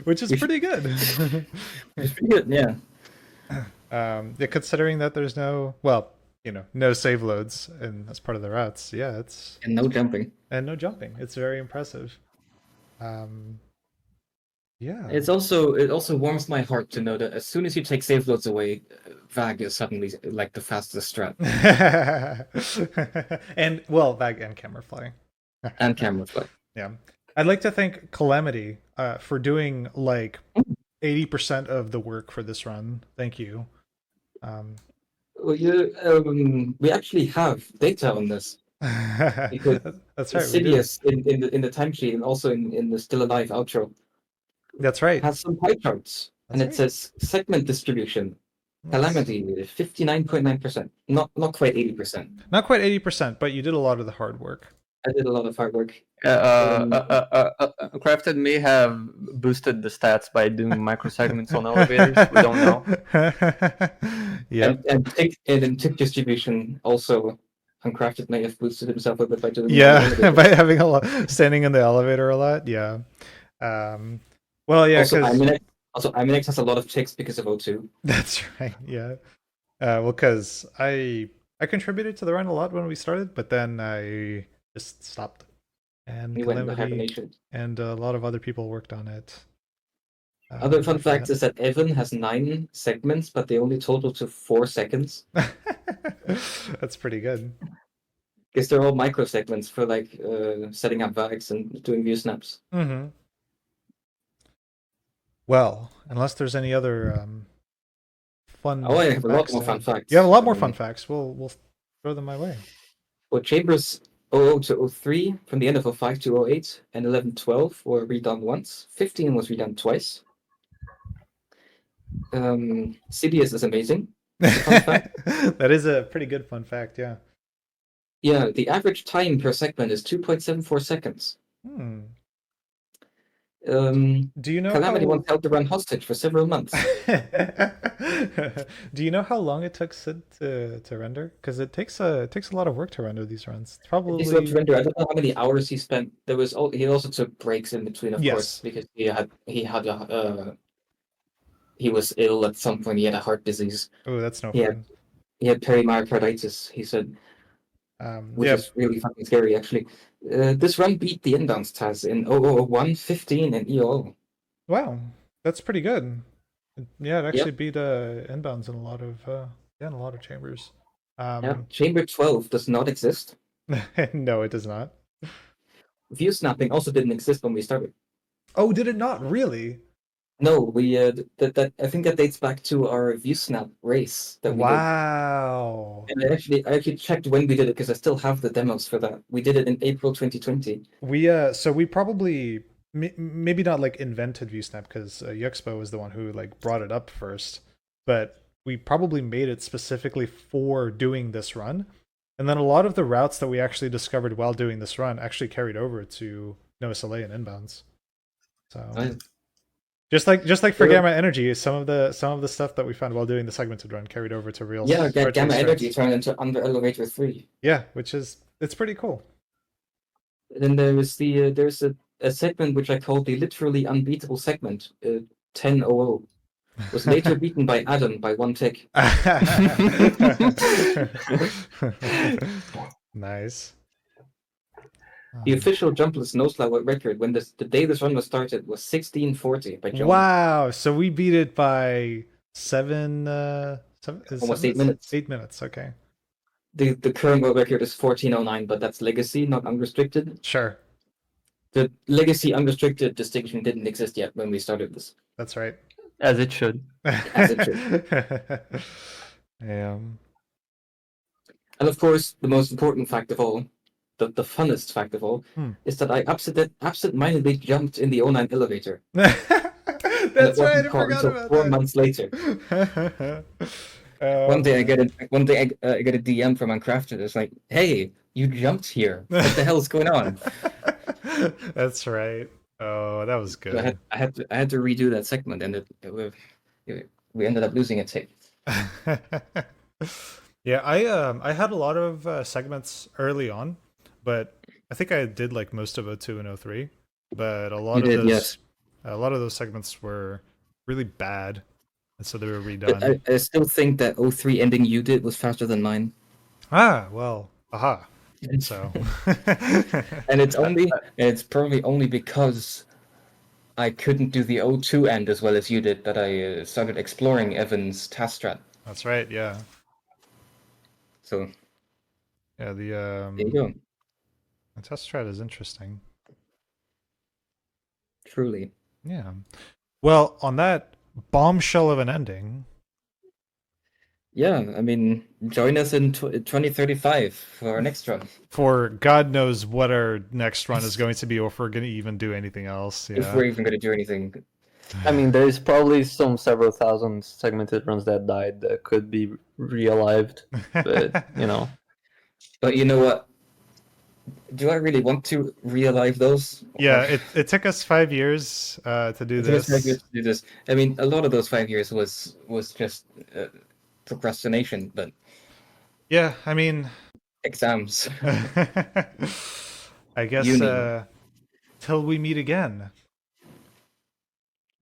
Which is We pretty good. It's pretty good, yeah. Yeah, considering that there's no, well, you know, no save loads and that's part of the routes. Yeah, it's And no jumping. and no jumping. It's very impressive. Yeah. It also warms my heart to know that as soon as you take save loads away, VAG is suddenly like the fastest strat. And well, Vag and camera fly. And camera fly. Yeah. I'd like to thank Calamity for doing like 80% of the work for this run. Thank you. Well, we actually have data on this. Because That's right. We do. Sidious in the timesheet and also in the Still Alive outro That's right. has some pie charts, and That's it right. says segment distribution. Yes. Calamity 59.9%, not quite 80%. Not quite 80%, but you did a lot of the hard work. I did a lot of hard work. Crafted may have boosted the stats by doing microsegments on elevators. We don't know. Yeah. And in tip distribution also, Uncrafted may have boosted himself a bit by doing Yeah, by having a lot, standing in the elevator a lot. Yeah. Well, yeah, also Iminix has a lot of ticks because of O2. That's right. Yeah. Well, because I contributed to the run a lot when we started, but then I just stopped. And He went into Calamity hibernation. and a lot of other people worked on it. Other fun fact is that Evan has 9 segments, but they only total to 4 seconds. That's pretty good. Because they're all micro segments for like setting up vags and doing view snaps. Mm-hmm. Well, unless there's any other fun. Oh, I have a lot more fun facts. You have a lot more fun facts. We'll throw them my way. Well, chambers 00 to 03 from the end of 05 to 08 and 11-12 were redone once. 15 was redone twice. Sidious is amazing. Fun fact. That is a pretty good fun fact, yeah. Yeah, the average time per segment is 2.74 seconds. Do you know Calamity how... once held the run hostage for several months. Do you know how long it took Sid to render? Because it takes a lot of work to render these runs. It's probably I don't know how many hours he spent. He also took breaks in between, of course, because he was ill at some point. He had a heart disease. Oh, that's no fun. He had perimyocarditis, he said, which is really fucking scary, actually. This run beat the inbounds Taz in 0001, 15, and EO. Wow, that's pretty good. Yeah, it actually beat inbounds in a lot of chambers. Chamber 12 does not exist. No, it does not. View snapping also didn't exist when we started. Oh, did it not really? No, we that I think that dates back to our view snap race that we did. Wow. And I actually checked when we did it because I still have the demos for that. We did it in April 2020. So we probably maybe not like invented ViewSnap because Yuxpo was the one who like brought it up first, but we probably made it specifically for doing this run. And then a lot of the routes that we actually discovered while doing this run actually carried over to NoSLA and inbounds. So just like for Gamma Energy, some of the stuff that we found while doing the segmented run carried over to real. Yeah, Gamma Energy turned into Under Elevator 3. Yeah, it's pretty cool. And then there's a segment which I call the literally unbeatable segment, 10:00. Was later beaten by Adam by 1 tick. Nice. The official Jumpless NoSLA record when the day this run was started was 16:40 by John. Wow, so we beat it by almost 8 minutes. 8 minutes, okay. The current world record is 14:09, but that's legacy, not unrestricted. Sure. The legacy unrestricted distinction didn't exist yet when we started this. That's right. As it should. As it should. Yeah. And of course, the most important fact of all, the funnest fact of all, is that I absent-mindedly jumped in the 09 elevator. That's right, I forgot about 4 that. months later. One day I get a DM from Uncrafted. It's like, hey, you jumped here. What the hell's going on? That's right. Oh, that was So good. I had to redo that segment, and we ended up losing it. Yeah, I had a lot of segments early on, but I think I did like most of 02 and 03. But You did, yes. a lot of those segments were really bad, and so they were But redone. I still think that 03 ending you did was faster than mine. Ah, well, aha. So, And it's probably only because I couldn't do the 02 end as well as you did that I started exploring Evan's task strat. that's right. Yeah, So yeah. there you go. The test strat is interesting. Truly. Yeah. Well, on that bombshell of an ending, Yeah, I mean, join us in 2035 for our next run. for God knows what our next run is going to be, or if we're going to even do anything else. If Yeah. we're even going to do anything. I mean, there's probably some several thousand segmented runs that died that could be realived, but you know. But you know what? Do I really want to relive those? Yeah, Or- it took us 5 years to do It took us 5 years this. to do this. I mean, a lot of those 5 years was just procrastination, but Yeah, I mean, exams, I guess uni. till we meet again.